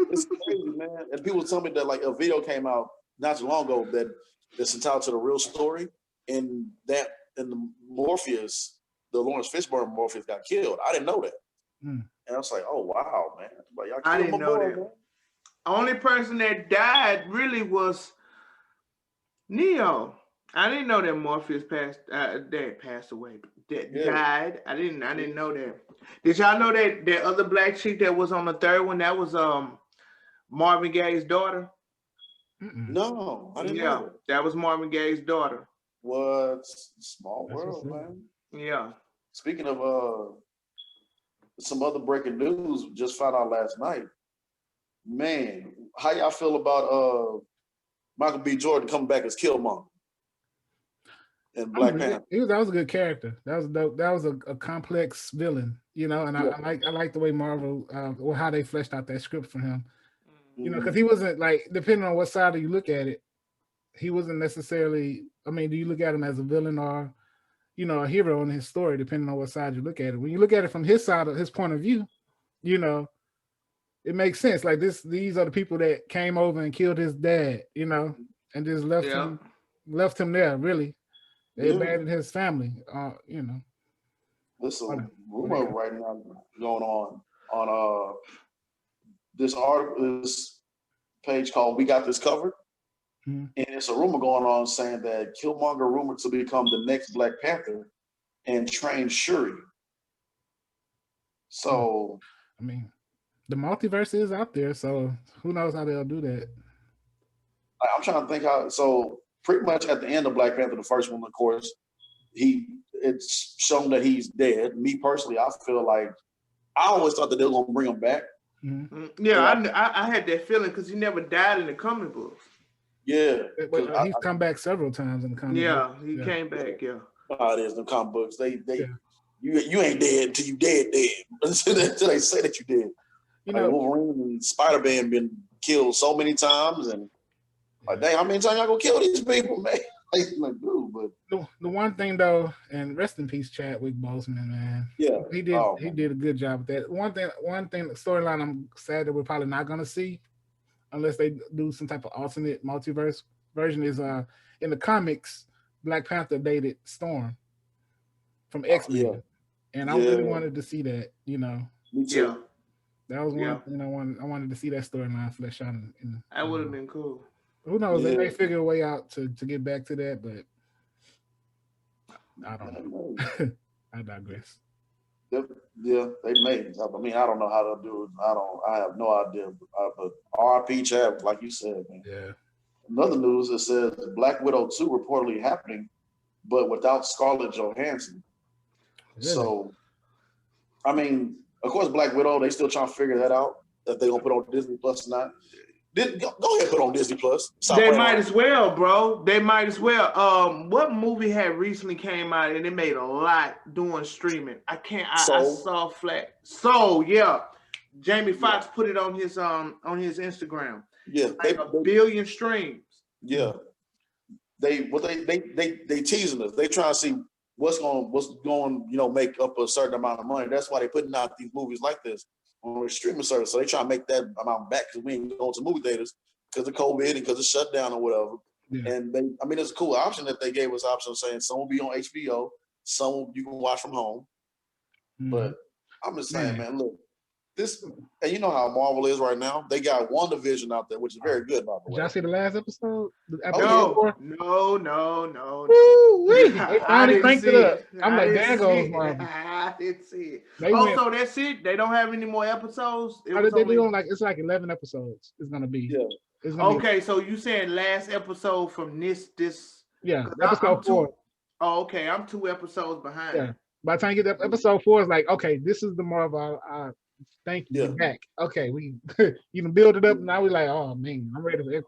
It's crazy, man. And people tell me that like a video came out not too long ago that's entitled to the real story, and the Morpheus, the Lawrence Fishburne Morpheus got killed. I didn't know that. And I was like, oh wow, man. Like, I didn't know that. Man. Only person that died really was Neo. I didn't know that Morpheus passed away. Died. I didn't know that. Did y'all know that other black chick that was on the third one, that was Marvin Gaye's daughter? No, I didn't know that was Marvin Gaye's daughter. What? Small world, man. Yeah. Speaking of some other breaking news, just found out last night. Man, how y'all feel about Michael B. Jordan coming back as Killmonger in Black Panther? That was a good character. That was dope. That was a complex villain, you know. And I like the way Marvel or how they fleshed out that script for him. You know, because he wasn't like, depending on what side you look at it, he wasn't necessarily. I mean, do you look at him as a villain or, you know, a hero in his story, depending on what side you look at it. When you look at it from his side, of his point of view, you know, it makes sense. Like these are the people that came over and killed his dad, you know, and just left him there. Really, they abandoned his family. You know, there's a rumor right now going on this article. page called We Got This Covered. Mhm. And it's a rumor going on saying that Killmonger rumored to become the next Black Panther and train Shuri. So, I mean, the multiverse is out there, so who knows how they'll do that. I'm trying to think how. So, pretty much at the end of Black Panther, the first one, of course, it's shown that he's dead. Me personally, I feel like I always thought that they were gonna bring him back. Mm-hmm. Yeah, I had that feeling because he never died in the comic books. Yeah, But he's come back several times in the comic. Yeah, he came back. Yeah. How it is in the comic books. You ain't dead until you dead until they say that you dead. You like know, Wolverine and Spider-Man been killed so many times, and like, dang, how many times y'all gonna kill these people, man? Like, dude, but the one thing though, and rest in peace, Chadwick Boseman, man. Yeah, he did a good job with that. One thing, the storyline I'm sad that we're probably not gonna see, unless they do some type of alternate multiverse version, is in the comics, Black Panther dated Storm from X-Men, and I really wanted to see that. You know, me too. That was one thing I wanted to see that storyline flesh out. That would have been cool. Who knows? They may figure a way out to get back to that, but I don't know. I digress. Yeah, they may. I mean, I don't know how to do it. I have no idea. But R.I.P. Chad, like you said, man. Yeah. Another news that says Black Widow 2 reportedly happening, but without Scarlett Johansson. Really? So, I mean, of course, Black Widow, they still trying to figure that out, if they're going to put on Disney Plus or not. Go ahead and put on Disney Plus. They might as well, bro. They might as well. What movie had recently came out and it made a lot doing streaming? I saw Flat. So yeah, Jamie Foxx put it on his Instagram. Yeah, like a billion streams. Yeah, they teasing us. They trying to see what's going make up a certain amount of money. That's why they putting out these movies like this on a streaming service. So they try to make that amount back because we ain't going to movie theaters because of COVID and because of shutdown or whatever. Yeah. And it's a cool option that they gave us option saying some will be on HBO, some you can watch from home. Mm-hmm. But I'm just saying, man, look, this, and you know how Marvel is right now. They got WandaVision out there, which is very good, by the way. Did y'all see the last episode? No. They finally cranked it up. I'm like, there goes Marvel. I didn't see it. So that's it? They don't have any more episodes? They doing it's like 11 episodes. It's gonna be. Yeah. Okay, so you saying last episode from this? Yeah, episode 4. Oh, okay. I'm 2 episodes behind. Yeah. By the time you get to episode 4, it's like, okay, this is the Marvel. Thank you. Yeah. Back. Okay, we you can build it up. Now we like, oh man, I'm ready for it.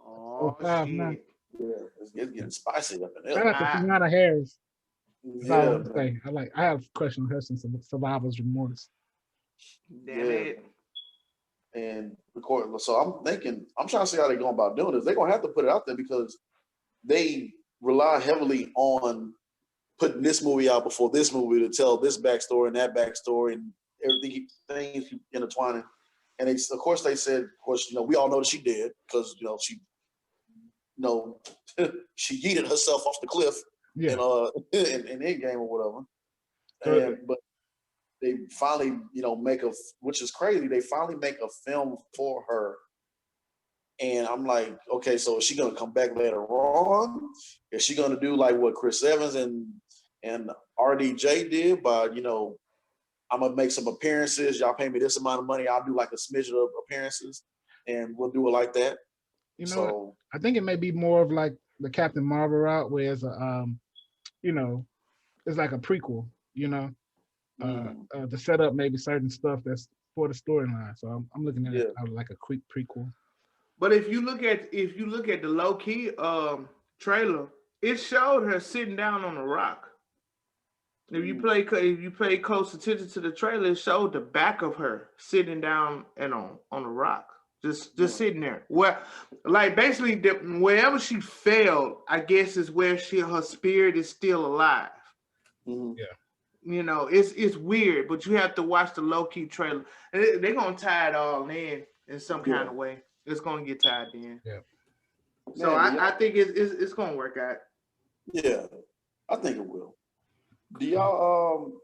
Shit. Yeah, it's getting spicy up in there. Shout out to Tiana Harris. Yeah, I have a question on her since Survivor's Remorse. Damn it. And so I'm trying to see how they're going about doing this. They're gonna have to put it out there because they rely heavily on putting this movie out before this movie to tell this backstory and that backstory and everything, things intertwining. And they said, of course, we all know that she did because she she yeeted herself off the cliff in Endgame or whatever. But they finally, which is crazy. They finally make a film for her. And I'm like, okay, so is she gonna come back later on? Is she gonna do like what Chris Evans and RDJ did by, I'm gonna make some appearances. Y'all pay me this amount of money. I'll do like a smidgen of appearances, and we'll do it like that. I think it may be more of like the Captain Marvel route, where it's it's like a prequel. To set up maybe certain stuff that's for the storyline. So I'm looking at it like a quick prequel. But if you look at the low key trailer, it showed her sitting down on a rock. If you pay close attention to the trailer, it showed the back of her sitting down and on a rock, just sitting there. Where, like, basically, wherever she fell, I guess is where her spirit is still alive. Mm-hmm. Yeah, it's weird, but you have to watch the low key trailer. And they're gonna tie it all in some kind of way. It's gonna get tied in. Yeah. So I think it's gonna work out. Yeah, I think it will. Do y'all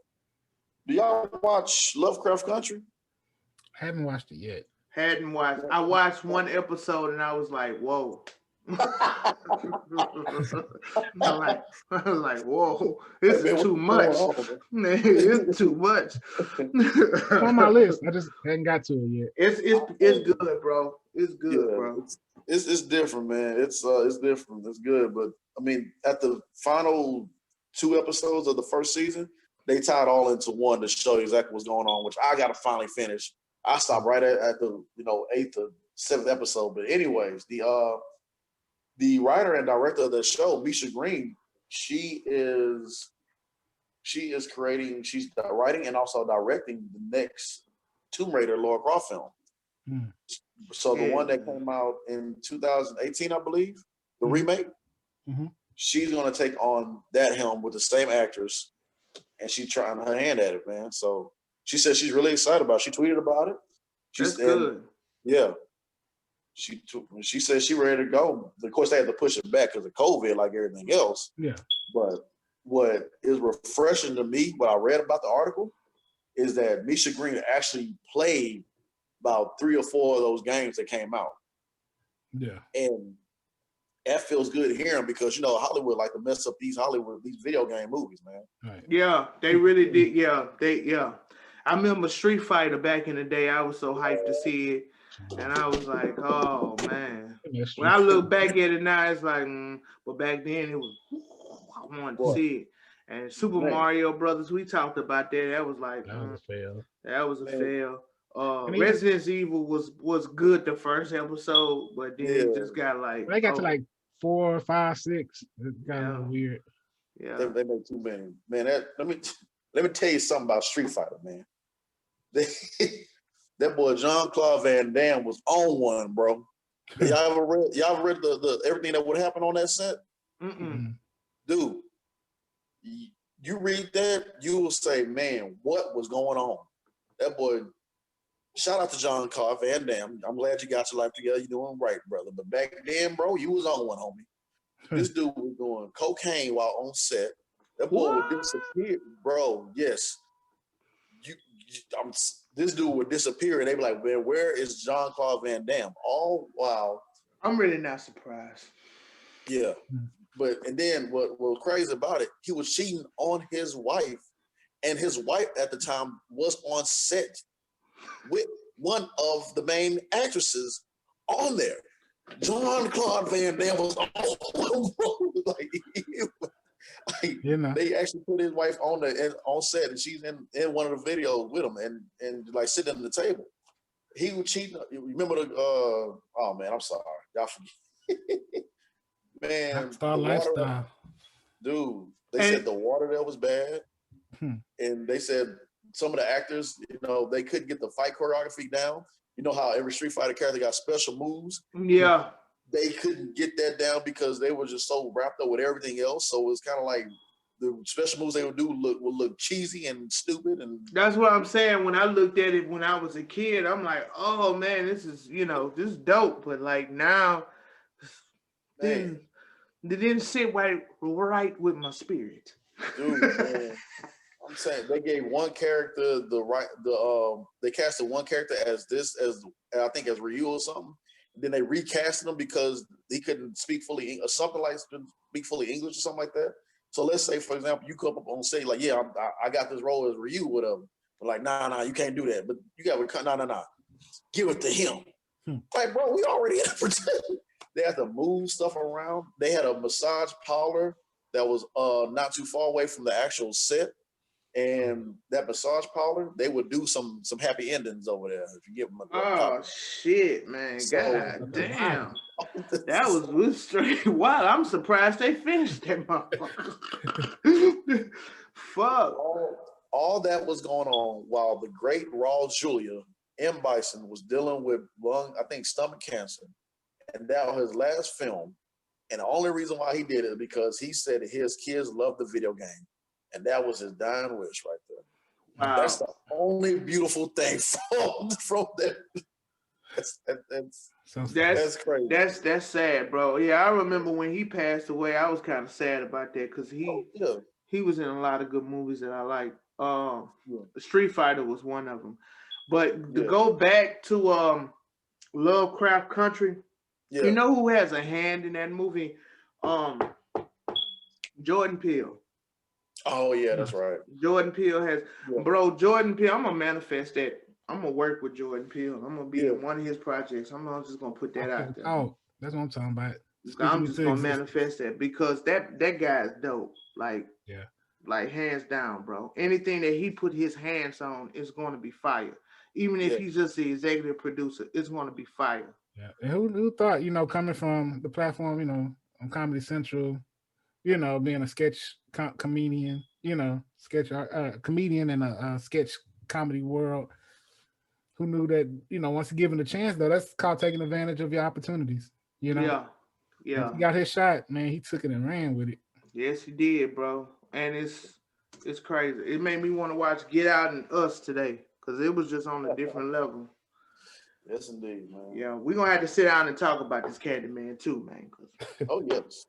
watch Lovecraft Country? I haven't watched it yet. Hadn't watched. I watched one episode and I was like, whoa. I was like, whoa, this is too much. It's too much. It's on my list. I just hadn't got to it yet. It's good, bro. It's good, bro. It's different, man. It's different. It's good, but I mean, at the final 2 episodes of the first season, they tied all into one to show exactly what's going on, which I got to finally finish. I stopped right at the 8th or 7th episode. But anyways, the writer and director of the show, Misha Green, she's writing and also directing the next Tomb Raider Lara Croft film. Mm. So the one that came out in 2018, I believe, the remake, she's going to take on that helm with the same actress, and she's trying her hand at it, man. So she said she's really excited about it. She tweeted about it. That's good. Yeah. She said she ready to go. Of course, they had to push it back because of COVID, like everything else. Yeah. But what is refreshing to me, what I read about the article, is that Misha Green actually played about 3 or 4 of those games that came out. Yeah. And that feels good hearing because, Hollywood like to mess up these video game movies, man. Right. Yeah, they really did. Yeah. I remember Street Fighter back in the day. I was so hyped to see it. And I was like, oh, man. When I look back at it now, it's like, but back then it was, I wanted to see it. And Super Mario Brothers, we talked about that. That was like, that was a fail. That was a fail. Resident Evil was good the first episode, but then it just got like. They got to like 4, 5, 6. It got a little weird. Yeah, they made too many. Man, let me tell you something about Street Fighter, man. That boy Jean-Claude Van Damme was on one, bro. Y'all ever read the everything that would happen on that set? Dude, you read that, you will say, man, what was going on? That boy, shout out to Jean-Claude Van Damme. I'm glad you got your life together. You're doing right, brother. But back then, bro, you was on one, homie. This dude was doing cocaine while on set. That boy would disappear, bro. Yes. This dude would disappear, and they be like, man, where is Jean-Claude Van Damme? Oh, wow. I'm really not surprised. Yeah. And then what was crazy about it, he was cheating on his wife, and his wife at the time was on set with one of the main actresses on there. Jean-Claude Van Damme was they actually put his wife on set, and she's in one of the videos with him, and like sitting at the table. He was cheating. Remember oh man, I'm sorry, y'all forget. Man, Rockstar lifestyle, dude. They said the water there was bad, and they said some of the actors, they couldn't get the fight choreography down. You know how every Street Fighter character got special moves? Yeah. They couldn't get that down because they were just so wrapped up with everything else. So it's kind of like the special moves they would do would look cheesy and stupid. And that's what I'm saying. When I looked at it when I was a kid, I'm like, oh man, this is this is dope. But like now, it didn't sit right with my spirit. Dude, man. I'm saying they gave one character they casted one character as I think as Ryu or something. Then they recasted him because he couldn't speak fully English, or something like speak fully English or something like that. So let's say, for example, you come up on stage like, yeah, I got this role as Ryu, whatever. But like, nah, you can't do that. But you got to nah. Give it to him. Like, bro, we already in it. They had to move stuff around. They had a massage parlor that was not too far away from the actual set. And that massage parlor, they would do some happy endings over there if you give them a shit, man. God damn. That was straight wild. I'm surprised they finished that motherfucker. Fuck. All that was going on while the great Raul Julia, M. Bison, was dealing with stomach cancer. And that was his last film. And the only reason why he did it is because he said his kids love the video game. And that was his dying wish right there. Wow. That's the only beautiful thing from that. That's crazy. That's sad, bro. Yeah, I remember when he passed away, I was kind of sad about that because he was in a lot of good movies that I liked. Street Fighter was one of them. But to go back to Lovecraft Country. Yeah. You know who has a hand in that movie? Jordan Peele. Oh yeah, that's right. Jordan Peele has, Yeah. bro. Jordan Peele. I'm gonna manifest that. I'm gonna work with Jordan Peele. I'm gonna be Yeah. in one of his projects. I'm not just gonna put that out there. Oh, that's what I'm talking about. I'm just gonna manifest that because that guy is dope. Like, yeah, like hands down, bro. Anything that he put his hands on is going to be fire. Even if he's just the executive producer, it's going to be fire. Yeah. And who thought, you know, coming from the platform, you know, on Comedy Central, you know, being a sketch comedian, you know, sketch comedian in a sketch comedy world, who knew that, you know, once given the chance, though, that's called taking advantage of your opportunities, you know? Yeah. Yeah. Once he got his shot, man, he took it and ran with it. Yes, he did, bro. And it's crazy. It made me want to watch Get Out and Us today because it was just on a different level. Yes, indeed, man. Yeah, we're going to have to sit down and talk about this Candyman too, man. Oh, yes.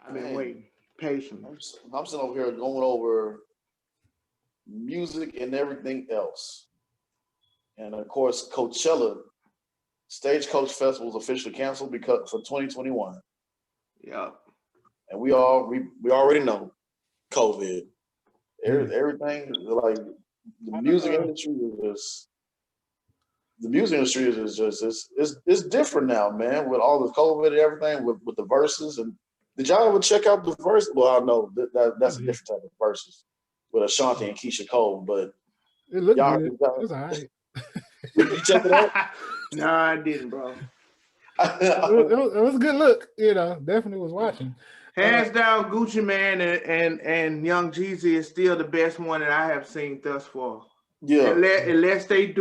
I've been waiting patiently. I'm sitting over here going over music and everything else. And, of course, Coachella Stagecoach Festival is officially canceled because for 2021. Yeah. And we already know COVID. Everything, like the music industry is just it's different now, man, with all the COVID and everything, with the verses. And did y'all ever check out the verse? Well, I know that's a different type of verses with Ashanti and Keisha Cole, but it looked good. It was all right. You check it out? No, I didn't, bro. It was a good look, you know. Definitely was watching. Hands down, Gucci Mane and Young Jeezy is still the best one that I have seen thus far. Yeah. Unless they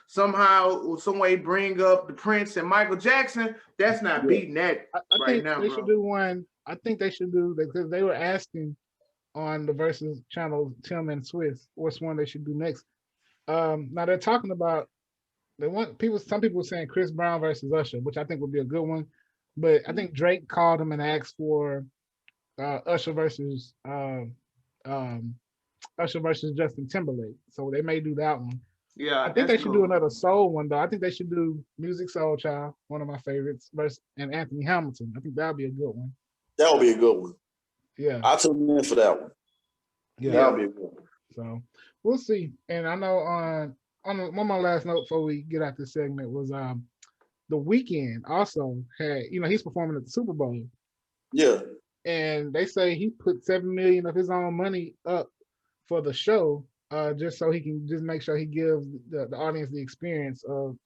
somehow, some way bring up the Prince and Michael Jackson, that's not beating that I right think now, they bro. should do one. I think they should do that because they were asking on the Versus channel, Tim and Swiss, what's one they should do next. Now they're talking about some people were saying Chris Brown versus Usher, which I think would be a good one. But I think Drake called him and asked for Usher versus Justin Timberlake. So they may do that one. Yeah, I think they should do another soul one though. I think they should do Music Soul Child, one of my favorites, and Anthony Hamilton. I think that would be a good one. That would be a good one. Yeah. I'll tune in for that one. Yeah. That would be a good one. So we'll see. And I know on one of my last note before we get out this segment was The Weeknd also had, you know, he's performing at the Super Bowl. Yeah. And they say he put $7 million of his own money up for the show, just so he can just make sure he gives the audience the experience of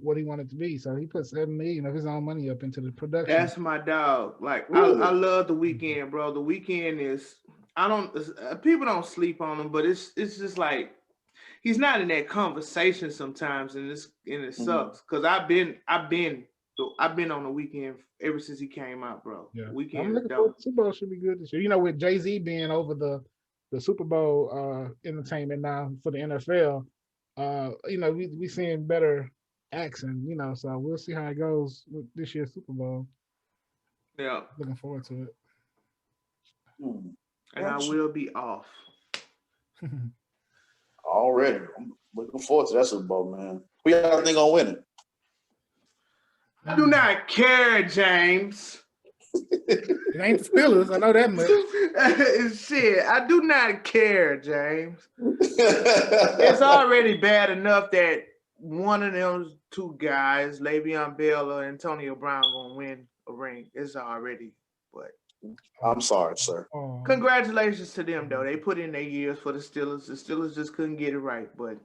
what he wanted to be. So he put $7 million of his own money up into the production. That's my dog. Like really? I love The Weeknd, bro. The Weeknd is people don't sleep on him, but it's just like he's not in that conversation sometimes, and it sucks because I've been on The Weeknd ever since he came out, bro. Yeah. Weeknd I'm looking forward. Super Bowl should be good this year. You know, with Jay-Z being over the Super Bowl entertainment now for the NFL, you know, we seeing better acts, and you know, so we'll see how it goes with this year's Super Bowl. Yeah. Looking forward to it. And I will be off. Already. I'm looking forward to that Super Bowl, man. Who y'all think gonna win it? I do not care, James. It ain't the Steelers, I know that much. Shit, I do not care, James. It's already bad enough that one of those two guys, Le'Veon Bell or Antonio Brown, gonna win a ring. It's already, but I'm sorry, sir. Congratulations to them, though. They put in their years for the Steelers. The Steelers just couldn't get it right, but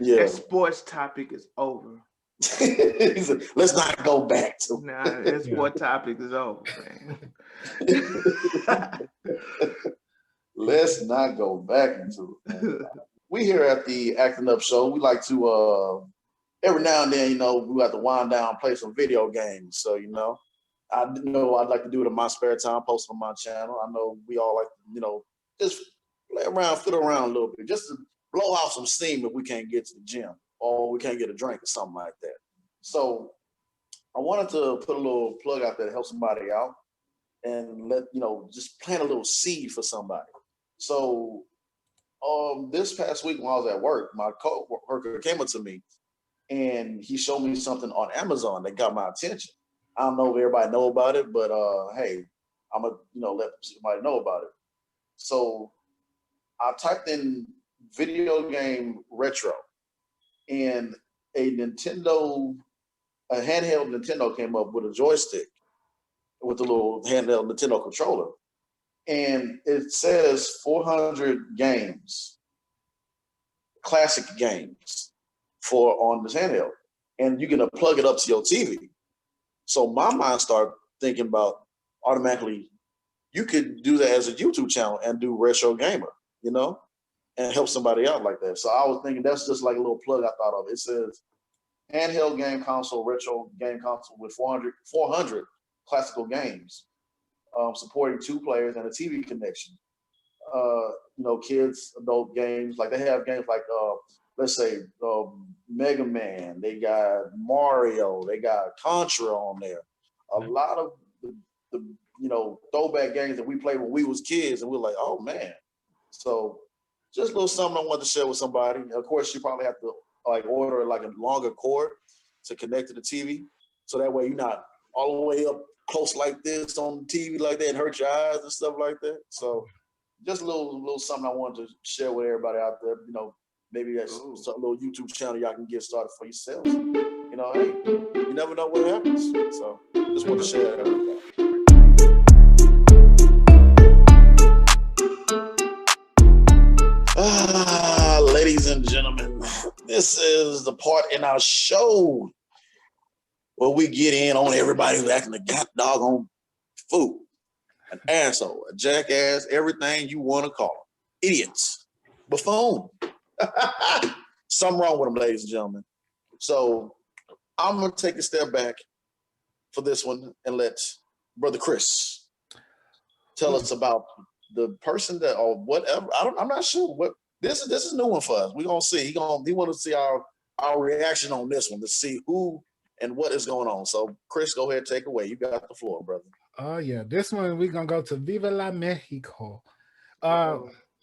that sports topic is over. Let's not go back to that sports topic is over, man. Let's not go back into it, man. We here at the Acting Up Show, we like to every now and then, you know, we have to wind down, play some video games. So, you know, I'd like to do it in my spare time, post on my channel. I know we all like to, you know, just play around, fiddle around a little bit, just to blow off some steam if we can't get to the gym or we can't get a drink or something like that. So I wanted to put a little plug out there to help somebody out and let, you know, just plant a little seed for somebody. So This past week when I was at work, my coworker came up to me and he showed me something on Amazon that got my attention. I don't know if everybody know about it, but hey, I'm gonna let somebody know about it. So I typed in video game retro, and a handheld Nintendo came up with a joystick with a little handheld Nintendo controller, and it says 400 games, classic games, on this handheld, and you can plug it up to your TV. So my mind started thinking about automatically, you could do that as a YouTube channel and do retro gamer, and help somebody out like that. So I was thinking that's just like a little plug I thought of. It says handheld game console, retro game console with 400 classical games, supporting 2 players and a TV connection. Kids, adult games, like they have games like let's say Mega Man, they got Mario, they got Contra on there. A lot of the throwback games that we played when we was kids, and we were like, oh man. So just a little something I wanted to share with somebody. Of course, you probably have to like order like a longer cord to connect to the TV, so that way you're not all the way up close like this on the TV like that and hurt your eyes and stuff like that. So just a little something I wanted to share with everybody out there. Maybe that's a little YouTube channel y'all can get started for yourselves. Hey, you never know what happens. So just want to share that with y'all. Ladies and gentlemen, this is the part in our show where we get in on everybody who acting a doggone fool, an asshole, a jackass, everything you want to call them. Idiots, buffoon. Something wrong with them, ladies and gentlemen. So I'm going to take a step back for this one and let Brother Chris tell us about the person that, or whatever. I'm not sure what this is. New one for us. We're gonna see. He want to see our reaction on this one to see who and what is going on. So Chris, go ahead, take away. You got the floor, brother. Oh yeah, this one we're gonna go to Viva la Mexico.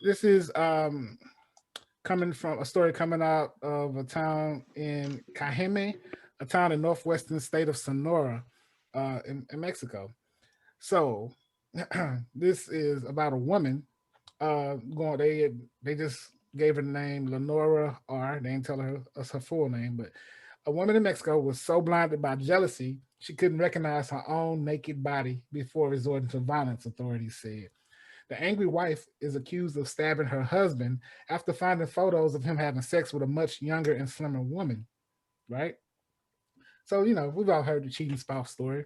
This is coming from a story coming out of a town in Cajeme, a town in northwestern state of Sonora, in Mexico. So this is about a woman. They just gave her the name Lenora R. They didn't tell her her full name, but a woman in Mexico was so blinded by jealousy she couldn't recognize her own naked body before resorting to violence, authorities said. The angry wife is accused of stabbing her husband after finding photos of him having sex with a much younger and slimmer woman, right? So, we've all heard the cheating spouse story.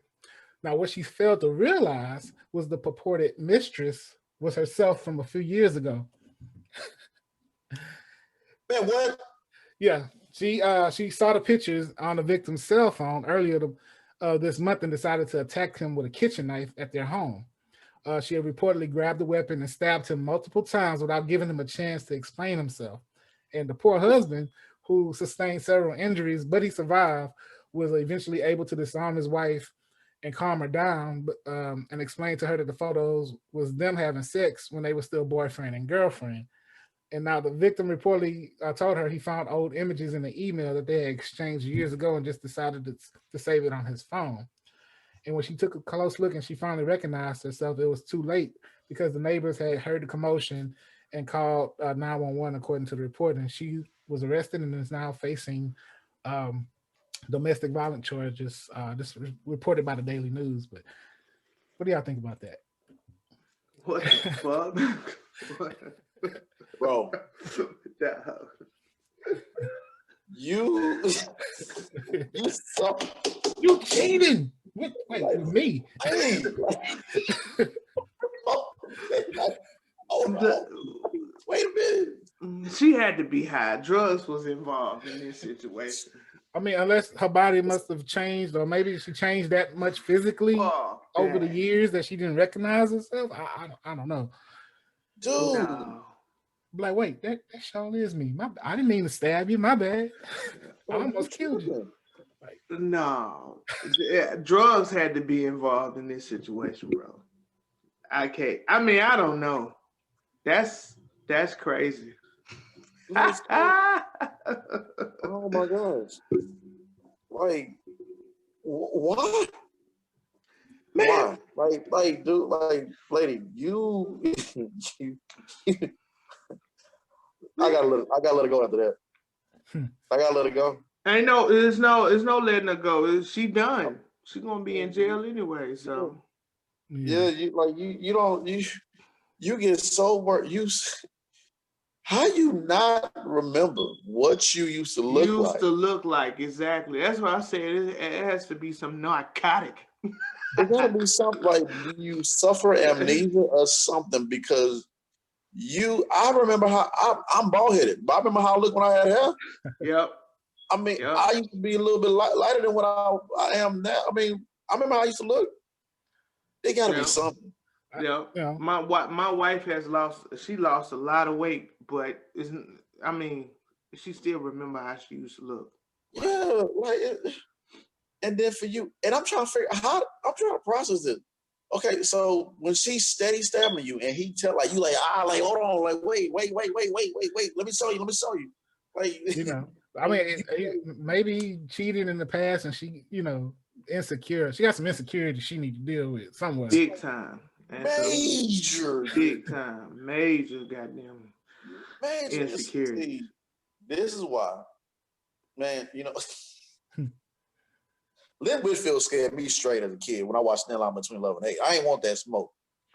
Now, what she failed to realize was the purported mistress was herself from a few years ago. Man, what? Yeah, she saw the pictures on the victim's cell phone earlier this month and decided to attack him with a kitchen knife at their home. She had reportedly grabbed the weapon and stabbed him multiple times without giving him a chance to explain himself. And the poor husband, who sustained several injuries, but he survived, was eventually able to disarm his wife and calm her down, and explain to her that the photos was them having sex when they were still boyfriend and girlfriend. And now the victim reportedly told her he found old images in the email that they had exchanged years ago and just decided to save it on his phone. And when she took a close look and she finally recognized herself, it was too late because the neighbors had heard the commotion and called 911 according to the report. And she was arrested and is now facing domestic violence charges. This was reported by the Daily News. But what do y'all think about that? What the fuck? Bro, you cheating. Wait, with me? Wait a minute. She had to be high. Drugs was involved in this situation. I mean, unless her body must have changed, or maybe she changed that much physically over the years that she didn't recognize herself. I don't know. Dude. No. Like, wait, that sure is me. I didn't mean to stab you. My bad. I almost killed you. No. Drugs had to be involved in this situation, bro. I don't know. That's crazy. Oh my gosh. Like, what? Man. Why? Like, dude, like, lady, you, I gotta let her go after that. I gotta let her go. Ain't no, it's no letting her go. She done. She gonna be in jail anyway. So yeah, you don't you get so worked. How you not remember what you used to look like? Exactly. That's why I said it has to be some narcotic. It gotta be something like you suffer amnesia or something because I remember how I'm bald headed, but I remember how I looked when I had hair. Yep. I mean, I used to be a little bit lighter than what I am now. I mean, I remember how I used to look. It gotta be something. Yeah. My wife she lost a lot of weight, but she still remember how she used to look. Yeah, and then for you, and I'm trying to figure out I'm trying to process it. Okay, so when she's steady stabbing you and he tell like you like hold on, like wait, let me show you. Like I mean, maybe he cheated in the past and she, insecure. She got some insecurity she need to deal with somewhere. Big time. Major. Big time. Major goddamn insecurity. See, this is why, man, Lynn Whitfield scared me straight as a kid when I watched Thin Line Between Love and Hate. I ain't want that smoke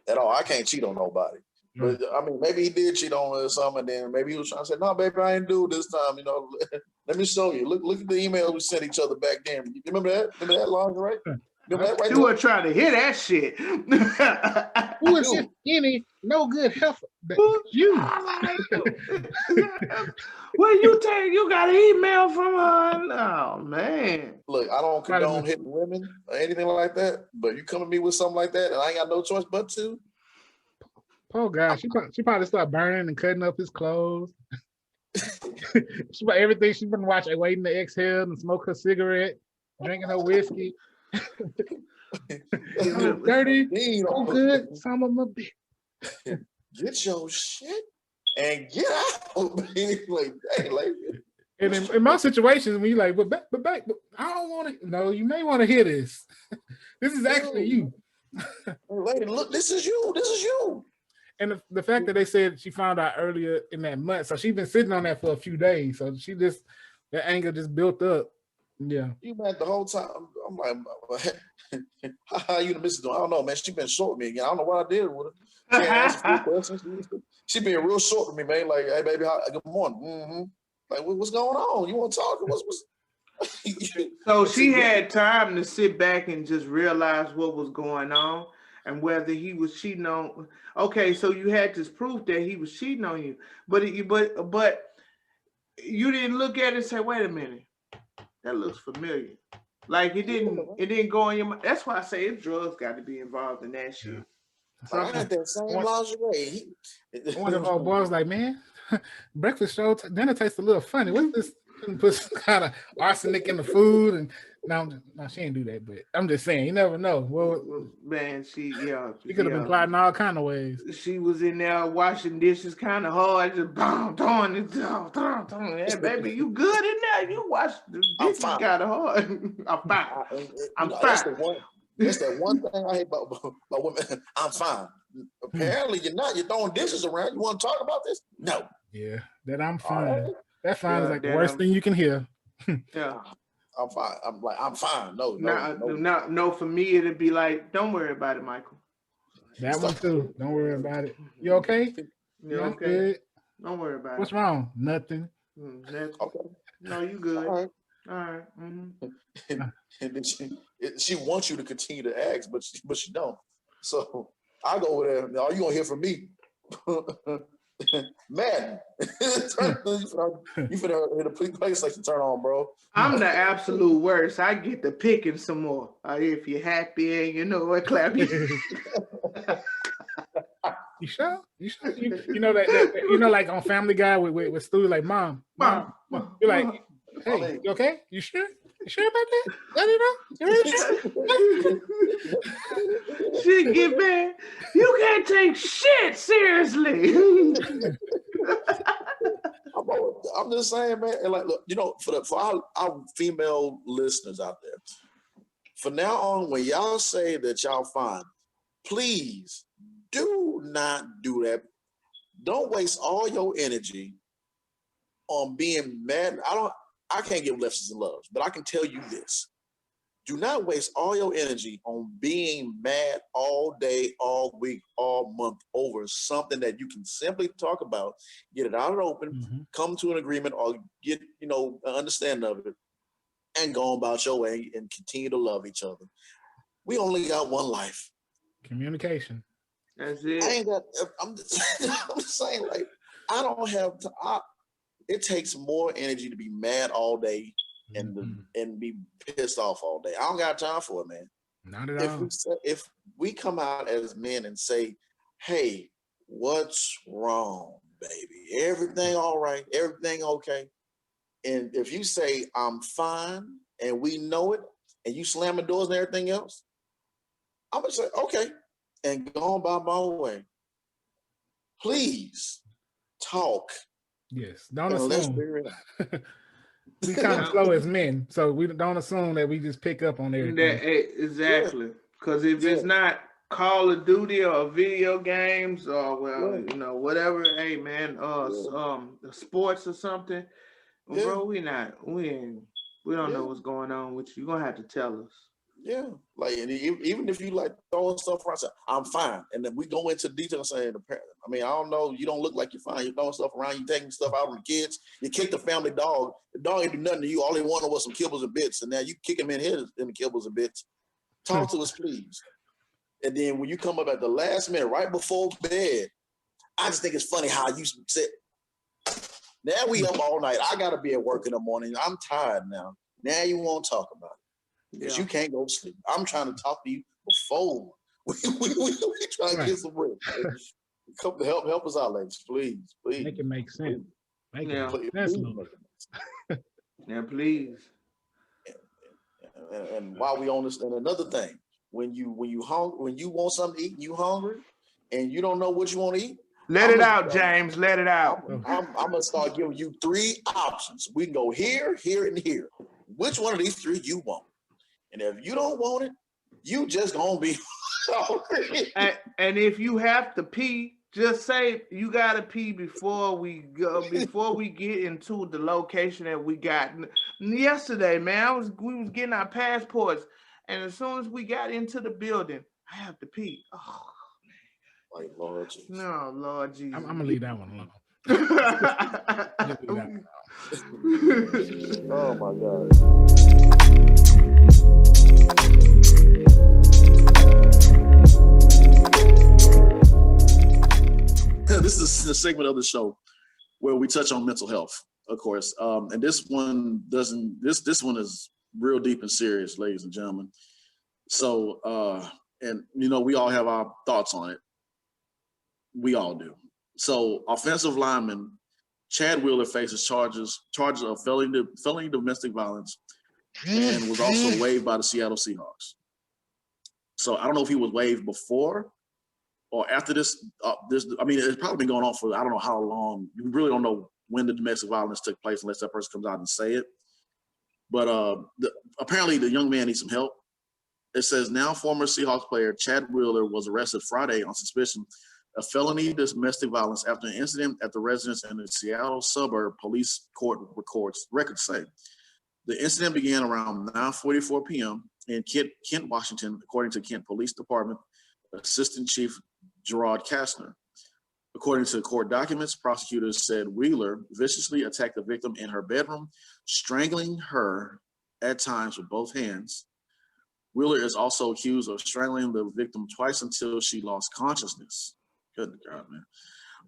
at all. I can't cheat on nobody. But I mean, maybe he did cheat on her or something, and then maybe he was trying to say, "No, baby, I ain't do it this time." Let me show you. Look at the emails we sent each other back then. You remember that? Remember that line, right? You were trying to hear that shit. Who is this any no good heifer? You. What you take? You got an email from her? Oh man. Look, I don't condone hitting women or anything like that, but you come at me with something like that, and I ain't got no choice but to. Oh God, she probably started burning and cutting up his clothes. Everything she's been watching, waiting to exhale and smoke her cigarette, drinking her whiskey. Dirty, so good, some of them bitch. Get your shit and get out. Like, hey, like. And in my situations, when you like, but I don't want to. No, you may want to hear this. This is actually you. Lady, look, this is you. And the fact that they said she found out earlier in that month, so she's been sitting on that for a few days. So that anger just built up. Yeah. You mad the whole time. I'm like, how you the missus doing? I don't know, man. She been short with me again. I don't know what I did with her. She answered a few questions. She been real short with me, man. Like, hey, baby, good morning. Mm-hmm. Like, what's going on? You want to talk? What's So she had time to sit back and just realize what was going on and whether he was cheating on. Okay, so you had this proof that he was cheating on you, but you didn't look at it and say, "Wait a minute, that looks familiar." Like it didn't go in your mind. That's why I say drugs got to be involved in that shit. So I had that same lingerie. One of our boys like, man, breakfast show dinner tastes a little funny. What's this? Put some kind of arsenic in the food, and no, she ain't do that. But I'm just saying, you never know. Well, man, she could have been plotting all kind of ways. She was in there washing dishes kind of hard, just throwing it down. Hey, baby, you good in there? You wash the dishes kind of hard. I'm fine. I'm fine. That's that one thing I hate about women. I'm fine. Apparently, you're not. You're throwing dishes around. You want to talk about this? No. Yeah, that I'm fine. Right. That fine is like the worst thing you can hear. Yeah. I'm fine. I'm fine. No. For me, it'd be like, don't worry about it, Michael. That one too. Don't worry about it. You okay? You okay? Good. Don't worry about What's wrong? Nothing. Nothing. Okay. No, you good. All right. Mm-hmm. And then she wants you to continue to ask, but she don't. So I go over there. Are you gonna hear from me? Man, you finna hit a PlayStation turn on, bro. I'm the absolute worst. I get to picking some more. If you're happy and you know what, clap. You sure? You know that like on Family Guy with Stu, like mom. You're like, hey, you okay? You sure? You sure about that? She get mad. You can't take shit seriously. I'm always I'm just saying, man. And like, look, you know, for our female listeners out there, from now on, when y'all say that y'all fine, please do not do that. Don't waste all your energy on being mad. I can't give lessons in love, but I can tell you this. Do not waste all your energy on being mad all day, all week, all month over something that you can simply talk about, get it out in the open, come to an agreement, or get, you know, an understanding of it, and go about your way and continue to love each other. We only got one life. Communication. That's I it. ain't got. I'm just, I'm just saying, like, I don't have to. It takes more energy to be mad all day and be pissed off all day. I don't got time for it, man. Not at all. If we come out as men and say, "Hey, what's wrong, baby? Everything all right? Everything okay?" And if you say, "I'm fine," and we know it, and you slam the doors and everything else, I'm gonna say, "Okay," and go on by my way. Please talk. Yes. Don't And let's assume. figure it out. We kind of slow as men, so we don't assume that we just pick up on everything. Exactly. Because if it's not Call of Duty or video games or you know, whatever, hey man, sports or something, bro, we don't know what's going on with you. You're gonna have to tell us. Yeah, like, and even if you like throwing stuff around, say, I'm fine, and then we go into detail saying, I mean, I don't know, you don't look like you're fine. You're throwing stuff around, you taking stuff out on the kids. You kick the family dog. The dog ain't do nothing to you. All they wanted was some kibbles and bits, and now you kick him in here in the kibbles and bits. Talk to us, please. And then when you come up at the last minute, right before bed, I just think it's funny how you said, now we up all night. I gotta be at work in the morning. I'm tired now. Now you won't talk about it. Because you can't go to sleep. I'm trying to talk to you before we try to get some rest. Come to help us out, ladies. Please. Make it make sense. Make it make sense. Yeah, please. And while we on this, and another thing, when you want something to eat, you hungry, and you don't know what you want to eat. Let it out, James. Let it out. I'm gonna start giving you 3 options. We can go here, here, and here. Which one of these 3 you want? And if you don't want it, you just gonna be. And if you have to pee, just say you gotta pee before we go. Before we get into the location that we got yesterday, man. We was getting our passports, and as soon as we got into the building, I have to pee. Oh, like Lord Jesus. No, Lord Jesus. I'm gonna leave that one alone. Oh my God. This is the segment of the show where we touch on mental health, of course. And this one doesn't. This one is real deep and serious, ladies and gentlemen. So, and you know, we all have our thoughts on it. We all do. So, offensive lineman Chad Wheeler faces charges of felony domestic violence, and was also waived by the Seattle Seahawks. So, I don't know if he was waived before or after this. I mean, it's probably been going on for I don't know how long. You really don't know when the domestic violence took place unless that person comes out and say it. But apparently, the young man needs some help. It says now former Seahawks player Chad Wheeler was arrested Friday on suspicion of felony domestic violence after an incident at the residence in the Seattle suburb, police court records say. The incident began around 9:44 p.m. in Kent, Washington, according to Kent Police Department Assistant Chief Gerard Kastner. According to court documents, prosecutors said Wheeler viciously attacked the victim in her bedroom, strangling her at times with both hands. Wheeler is also accused of strangling the victim twice until she lost consciousness. Good God, man.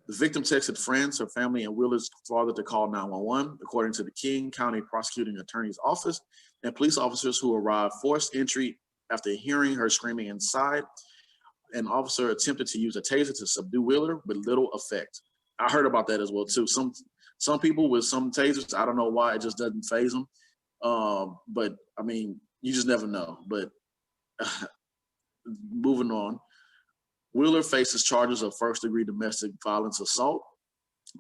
The victim texted friends, her family, and Wheeler's father to call 911, according to the King County Prosecuting Attorney's Office, and police officers who arrived forced entry after hearing her screaming inside. An officer attempted to use a taser to subdue Wheeler with little effect. I heard about that as well, too. Some people with some tasers, I don't know why, it just doesn't faze them. But, I mean, you just never know. But moving on. Wheeler faces charges of first-degree domestic violence assault.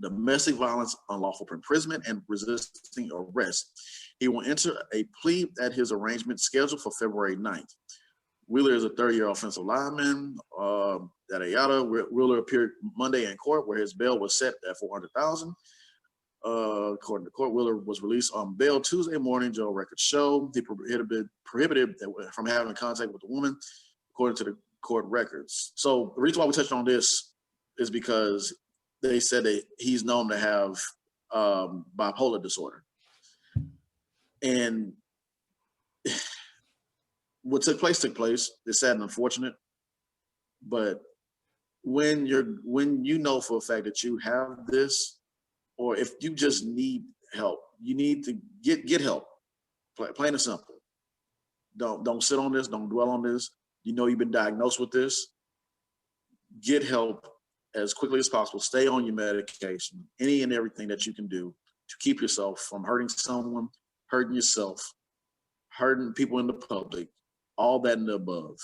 domestic violence, unlawful imprisonment, and resisting arrest. He will enter a plea at his arraignment scheduled for February 9th. Wheeler is a third-year offensive lineman. Yada yada. Wheeler appeared Monday in court, where his bail was set at $400,000. According to court, Wheeler was released on bail Tuesday morning. Jail records show he prohibited from having contact with the woman, according to the court records. So the reason why we touched on this is because they said that he's known to have bipolar disorder, and what took place. It's sad and unfortunate, but when you know for a fact that you have this, or if you just need help, you need to get help. Plain and simple. Don't sit on this. Don't dwell on this. You know you've been diagnosed with this. Get help as quickly as possible. Stay on your medication. Any and everything that you can do to keep yourself from hurting someone, hurting yourself, hurting people in the public, all that and the above.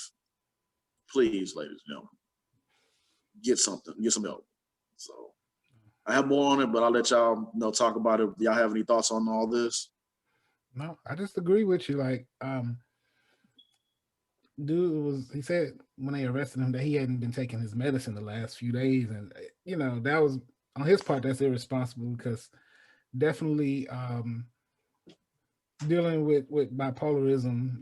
Please, ladies and gentlemen, get some help. So I have more on it, but I'll let y'all talk about it. Do y'all have any thoughts on all this? No, I just agree with you. Like, he said when they arrested him that he hadn't been taking his medicine the last few days, and that was on his part. That's irresponsible, because definitely dealing with bipolarism,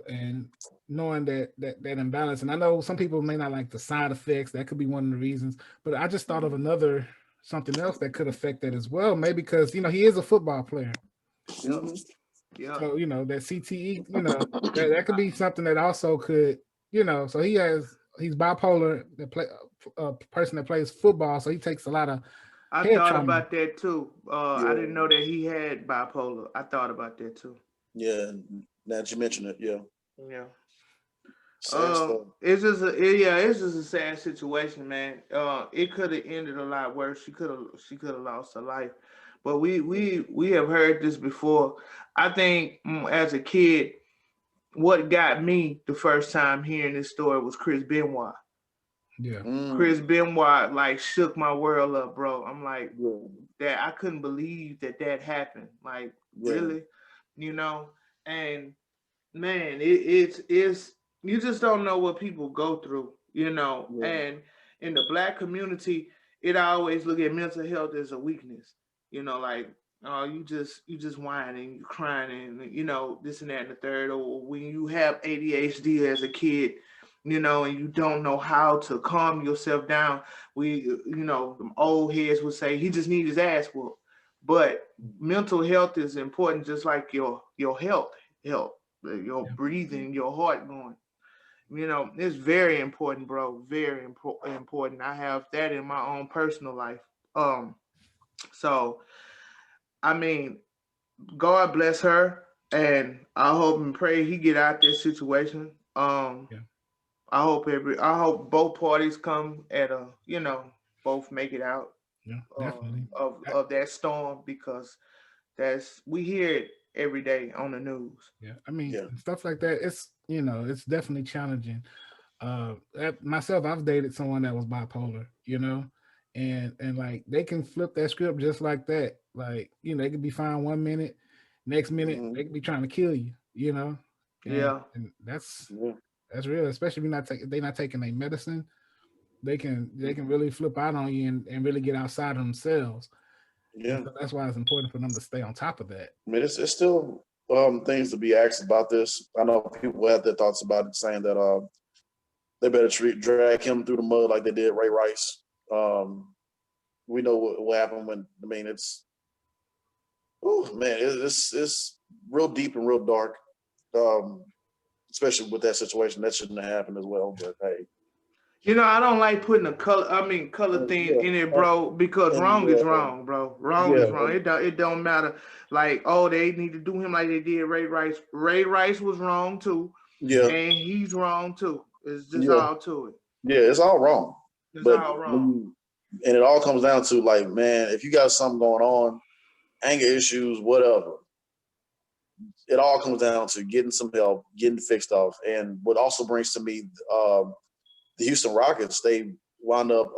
and knowing that imbalance. And I know some people may not like the side effects. That could be one of the reasons. But I just thought of something else that could affect that as well. Maybe because he is a football player. Mm-hmm. Yeah. So that CTE, that could be something that also could, So he's bipolar. A person that plays football, so he takes a lot of. I thought about that too. I didn't know that he had bipolar. I thought about that too. Yeah, now that you mention it, yeah. Yeah. It's just a sad situation, man. It could have ended a lot worse. She could have lost her life. But we have heard this before. I think as a kid, what got me the first time hearing this story was Chris Benoit. Yeah. Chris Benoit like shook my world up, bro. I'm like, that I couldn't believe that happened. Like, really, and man, it's you just don't know what people go through, and in the Black community, it always look at mental health as a weakness, like, oh, you just whining, you crying, and this and that and the third. Or when you have ADHD as a kid, and you don't know how to calm yourself down, them old heads would say he just needs his ass whooped. But mental health is important, just like your health, your breathing, your heart going. It's very important, bro. Very important. I have that in my own personal life. So, I mean, God bless her, and I hope and pray he get out this situation. I hope both parties come at both make it out. Yeah, definitely. Of that storm, because we hear it every day on the news. Yeah, I mean, stuff like that. It's definitely challenging. Myself, I've dated someone that was bipolar, and like they can flip that script just like that. Like, they could be fine 1 minute, next minute they could be trying to kill you, and that's real, especially if they're not taking their medicine. They can really flip out on you and really get outside of themselves. Yeah, so that's why it's important for them to stay on top of that. I mean, it's still things to be asked about this. I know people have their thoughts about it, saying that they better drag him through the mud like they did Ray Rice. We know what happened when. I mean, it's real deep and real dark, especially with that situation. That shouldn't have happened as well. But hey. I don't like putting a color thing in it, bro, because wrong is wrong, bro. Wrong is wrong. It don't matter. Like, oh, they need to do him like they did Ray Rice. Ray Rice was wrong too. Yeah. And he's wrong too. It's just all to it. Yeah, it's all wrong. It's all wrong. And it all comes down to, like, man, if you got something going on, anger issues, whatever, it all comes down to getting some help, getting fixed off. And what also brings to me, the Houston Rockets, they wound up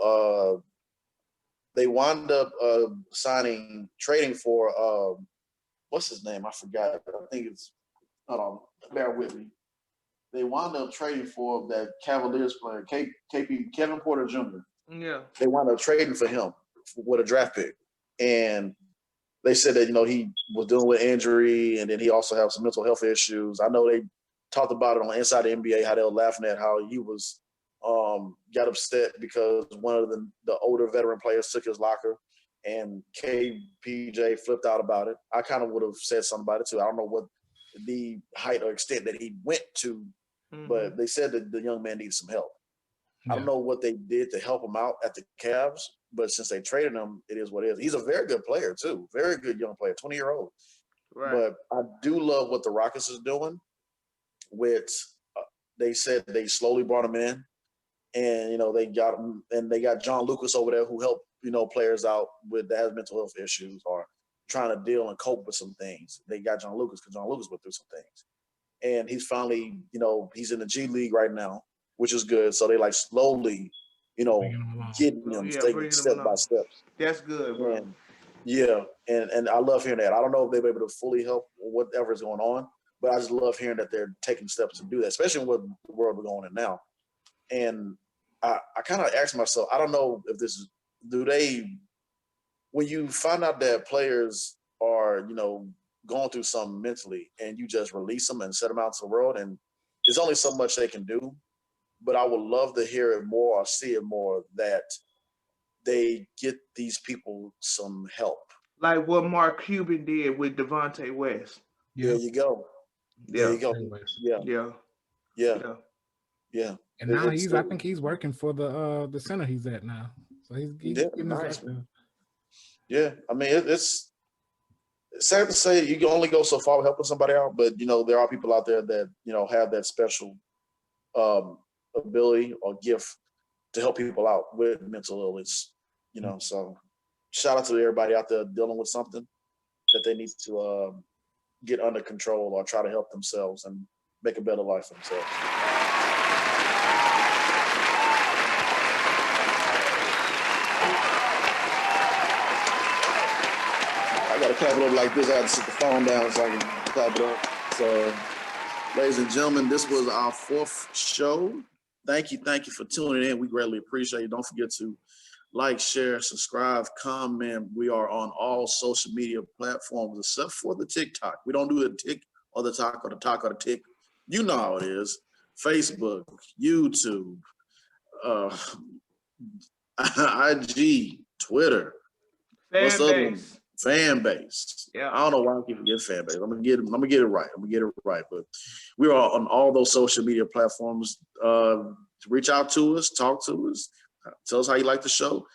they wound up trading for what's his name? I forgot. I think it's hold on, bear with me. They wound up trading for that Cavaliers player, Kevin Porter Jr. Yeah. They wound up trading for him with a draft pick. And they said that, he was dealing with injury and then he also had some mental health issues. I know they talked about it on Inside the NBA, how they were laughing at how he was got upset because one of the older veteran players took his locker and KPJ flipped out about it. I kind of would have said something about it too. I don't know what the height or extent that he went to, but they said that the young man needs some help. I don't know what they did to help him out at the Cavs, but since they traded him, it is what it is. He's a very good player too, very good young player, 20-year-old. Right. But I do love what the Rockets is doing. With they said they slowly brought him in, and they got him, and they got John Lucas over there who helped players out with that has mental health issues or trying to deal and cope with some things. They got John Lucas because John Lucas went through some things, and he's finally he's in the G League right now, which is good. So they like slowly, getting him, taking step by step. That's good, bro. And I love hearing that. I don't know if they'll be able to fully help whatever is going on, but I just love hearing that they're taking steps to do that, especially with the world we're going in now. And I kind of asked myself, I don't know if this is, when you find out that players are, going through something mentally and you just release them and set them out to the world, and there's only so much they can do, but I would love to hear it more or see it more that they get these people some help. Like what Mark Cuban did with Devontae West. There you go. Yeah. There you go. Yeah. And now I think he's working for the center he's at now. So he's getting nice, man. Yeah. I mean, it's sad to say you can only go so far with helping somebody out, but there are people out there that have that special ability or gift to help people out with mental illness. So shout out to everybody out there dealing with something that they need to get under control or try to help themselves and make a better life for themselves. I got to clap it up like this. I had to sit the phone down so I can clap it up. So, ladies and gentlemen, this was our 4th show. Thank you for tuning in. We greatly appreciate it. Don't forget to like, share, subscribe, comment. We are on all social media platforms except for the TikTok. We don't do the tick or the talk or the talk or the tick. You know how it is. Facebook, YouTube, IG, Twitter. Fan base. Yeah. I don't know why I keep forgetting fan base. I'm gonna get it right. But we are on all those social media platforms. Reach out to us, talk to us, tell us how you like the show.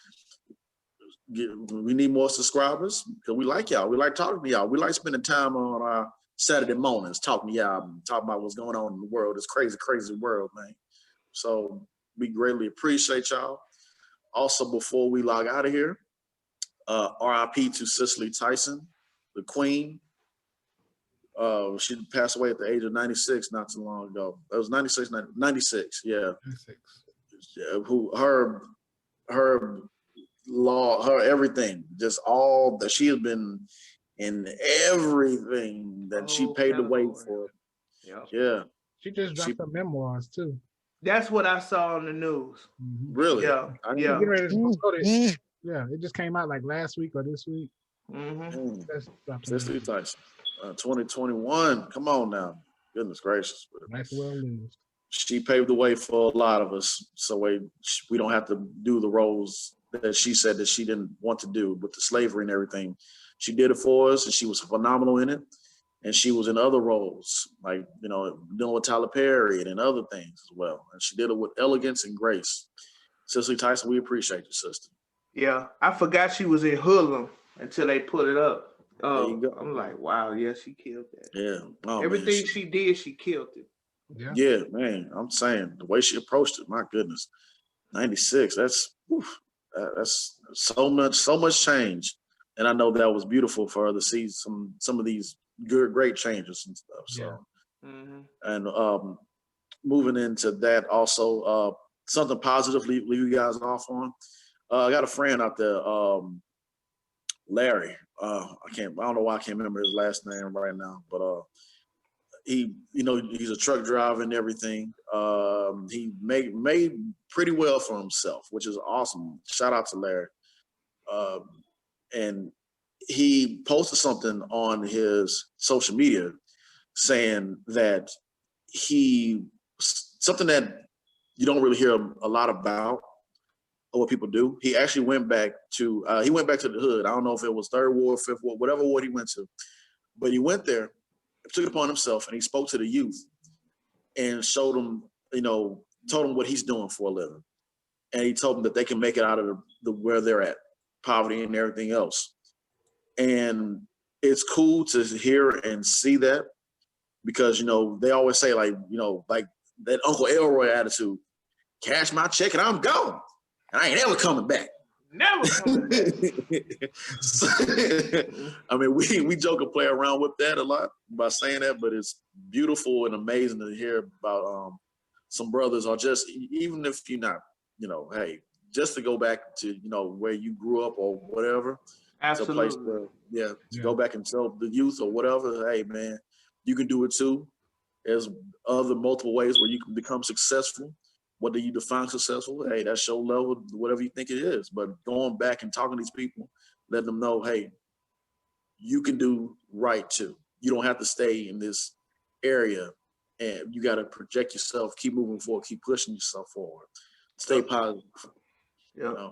We need more subscribers because we like y'all. We like talking to y'all. We like spending time on our Saturday mornings talking to y'all, talking about what's going on in the world. It's crazy world, man. So we greatly appreciate y'all. Also, before we log out of here, RIP to Cicely Tyson, the queen. She passed away at the age of 96 not too long ago. It was 96, yeah. 96. Who her law, her everything, just all that she has been in everything that she paved the way for. Yeah. She just dropped her memoirs too. That's what I saw on the news. Really? Yeah. Yeah, it just came out like last week or this week. Cicely Tyson, 2021. Come on now. Goodness gracious. Life well lived. She paved the way for a lot of us, so we don't have to do the roles that she said that she didn't want to do with the slavery and everything. She did it for us, and she was phenomenal in it. And she was in other roles, like, dealing with Tyler Perry and other things as well. And she did it with elegance and grace. Cicely Tyson, we appreciate you, sister. Yeah, I forgot she was in Hoodlum until they put it up. There you go. I'm like, wow, yeah, she killed that. Yeah. Oh, everything she did, she killed it. Yeah, man. I'm saying the way she approached it, my goodness. 96, that's so much change. And I know that was beautiful for her to see some of these great changes and stuff. So, and moving into that also, something positive leave you guys off on. I got a friend out there, Larry. I don't know why I can't remember his last name right now, but he, he's a truck driver and everything. He made pretty well for himself, which is awesome. Shout out to Larry. And he posted something on his social media saying that something that you don't really hear a lot about or what people do. He actually went back to the hood. I don't know if it was Third Ward, Fifth Ward, whatever ward he went to, but he went there, took it upon himself, and he spoke to the youth and showed them, told them what he's doing for a living. And he told them that they can make it out of where they're at, poverty and everything else. And it's cool to hear and see that because, they always say like that Uncle Elroy attitude, cash my check and I'm gone. And I ain't ever coming back. Never coming back. So, I mean, we joke and play around with that a lot by saying that, but it's beautiful and amazing to hear about some brothers, or just even if you're not, hey, just to go back to where you grew up or whatever. Absolutely. It's a place where, go back and tell the youth or whatever, hey man, you can do it too. There's other multiple ways where you can become successful. What do you define successful? Hey, that's your level, whatever you think it is. But going back and talking to these people, letting them know, hey, you can do right too. You don't have to stay in this area, and you got to project yourself, keep moving forward, keep pushing yourself forward, stay positive. Yeah.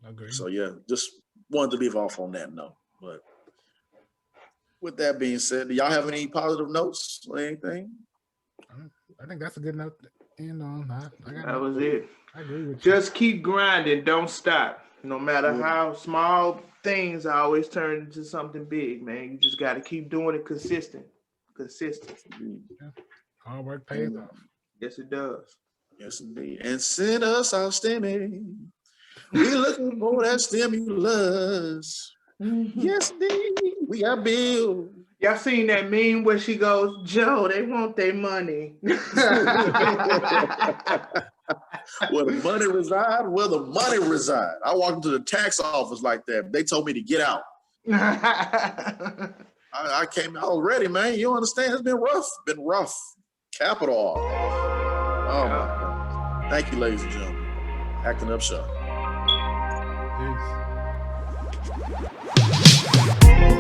Agreed. So yeah, just wanted to leave off on that note. But with that being said, do y'all have any positive notes or anything? I think that's a good note. That was it. I agree with you. Just keep grinding. Don't stop. No matter how small things always turn into something big, man. You just got to keep doing it consistent. Yeah. Hard work pays off. Yes, it does. Yes, indeed. And send us our stimmy. We looking for that stimulus. Mm-hmm. Yes, indeed. We got bills. Y'all seen that meme where she goes, Joe, they want their money. Where the money reside, where the money reside. I walked into the tax office like that. They told me to get out. I came out already, man. You understand? It's been rough. Capital R. Oh, my God. Thank you, ladies and gentlemen. Acting Up Show. Peace.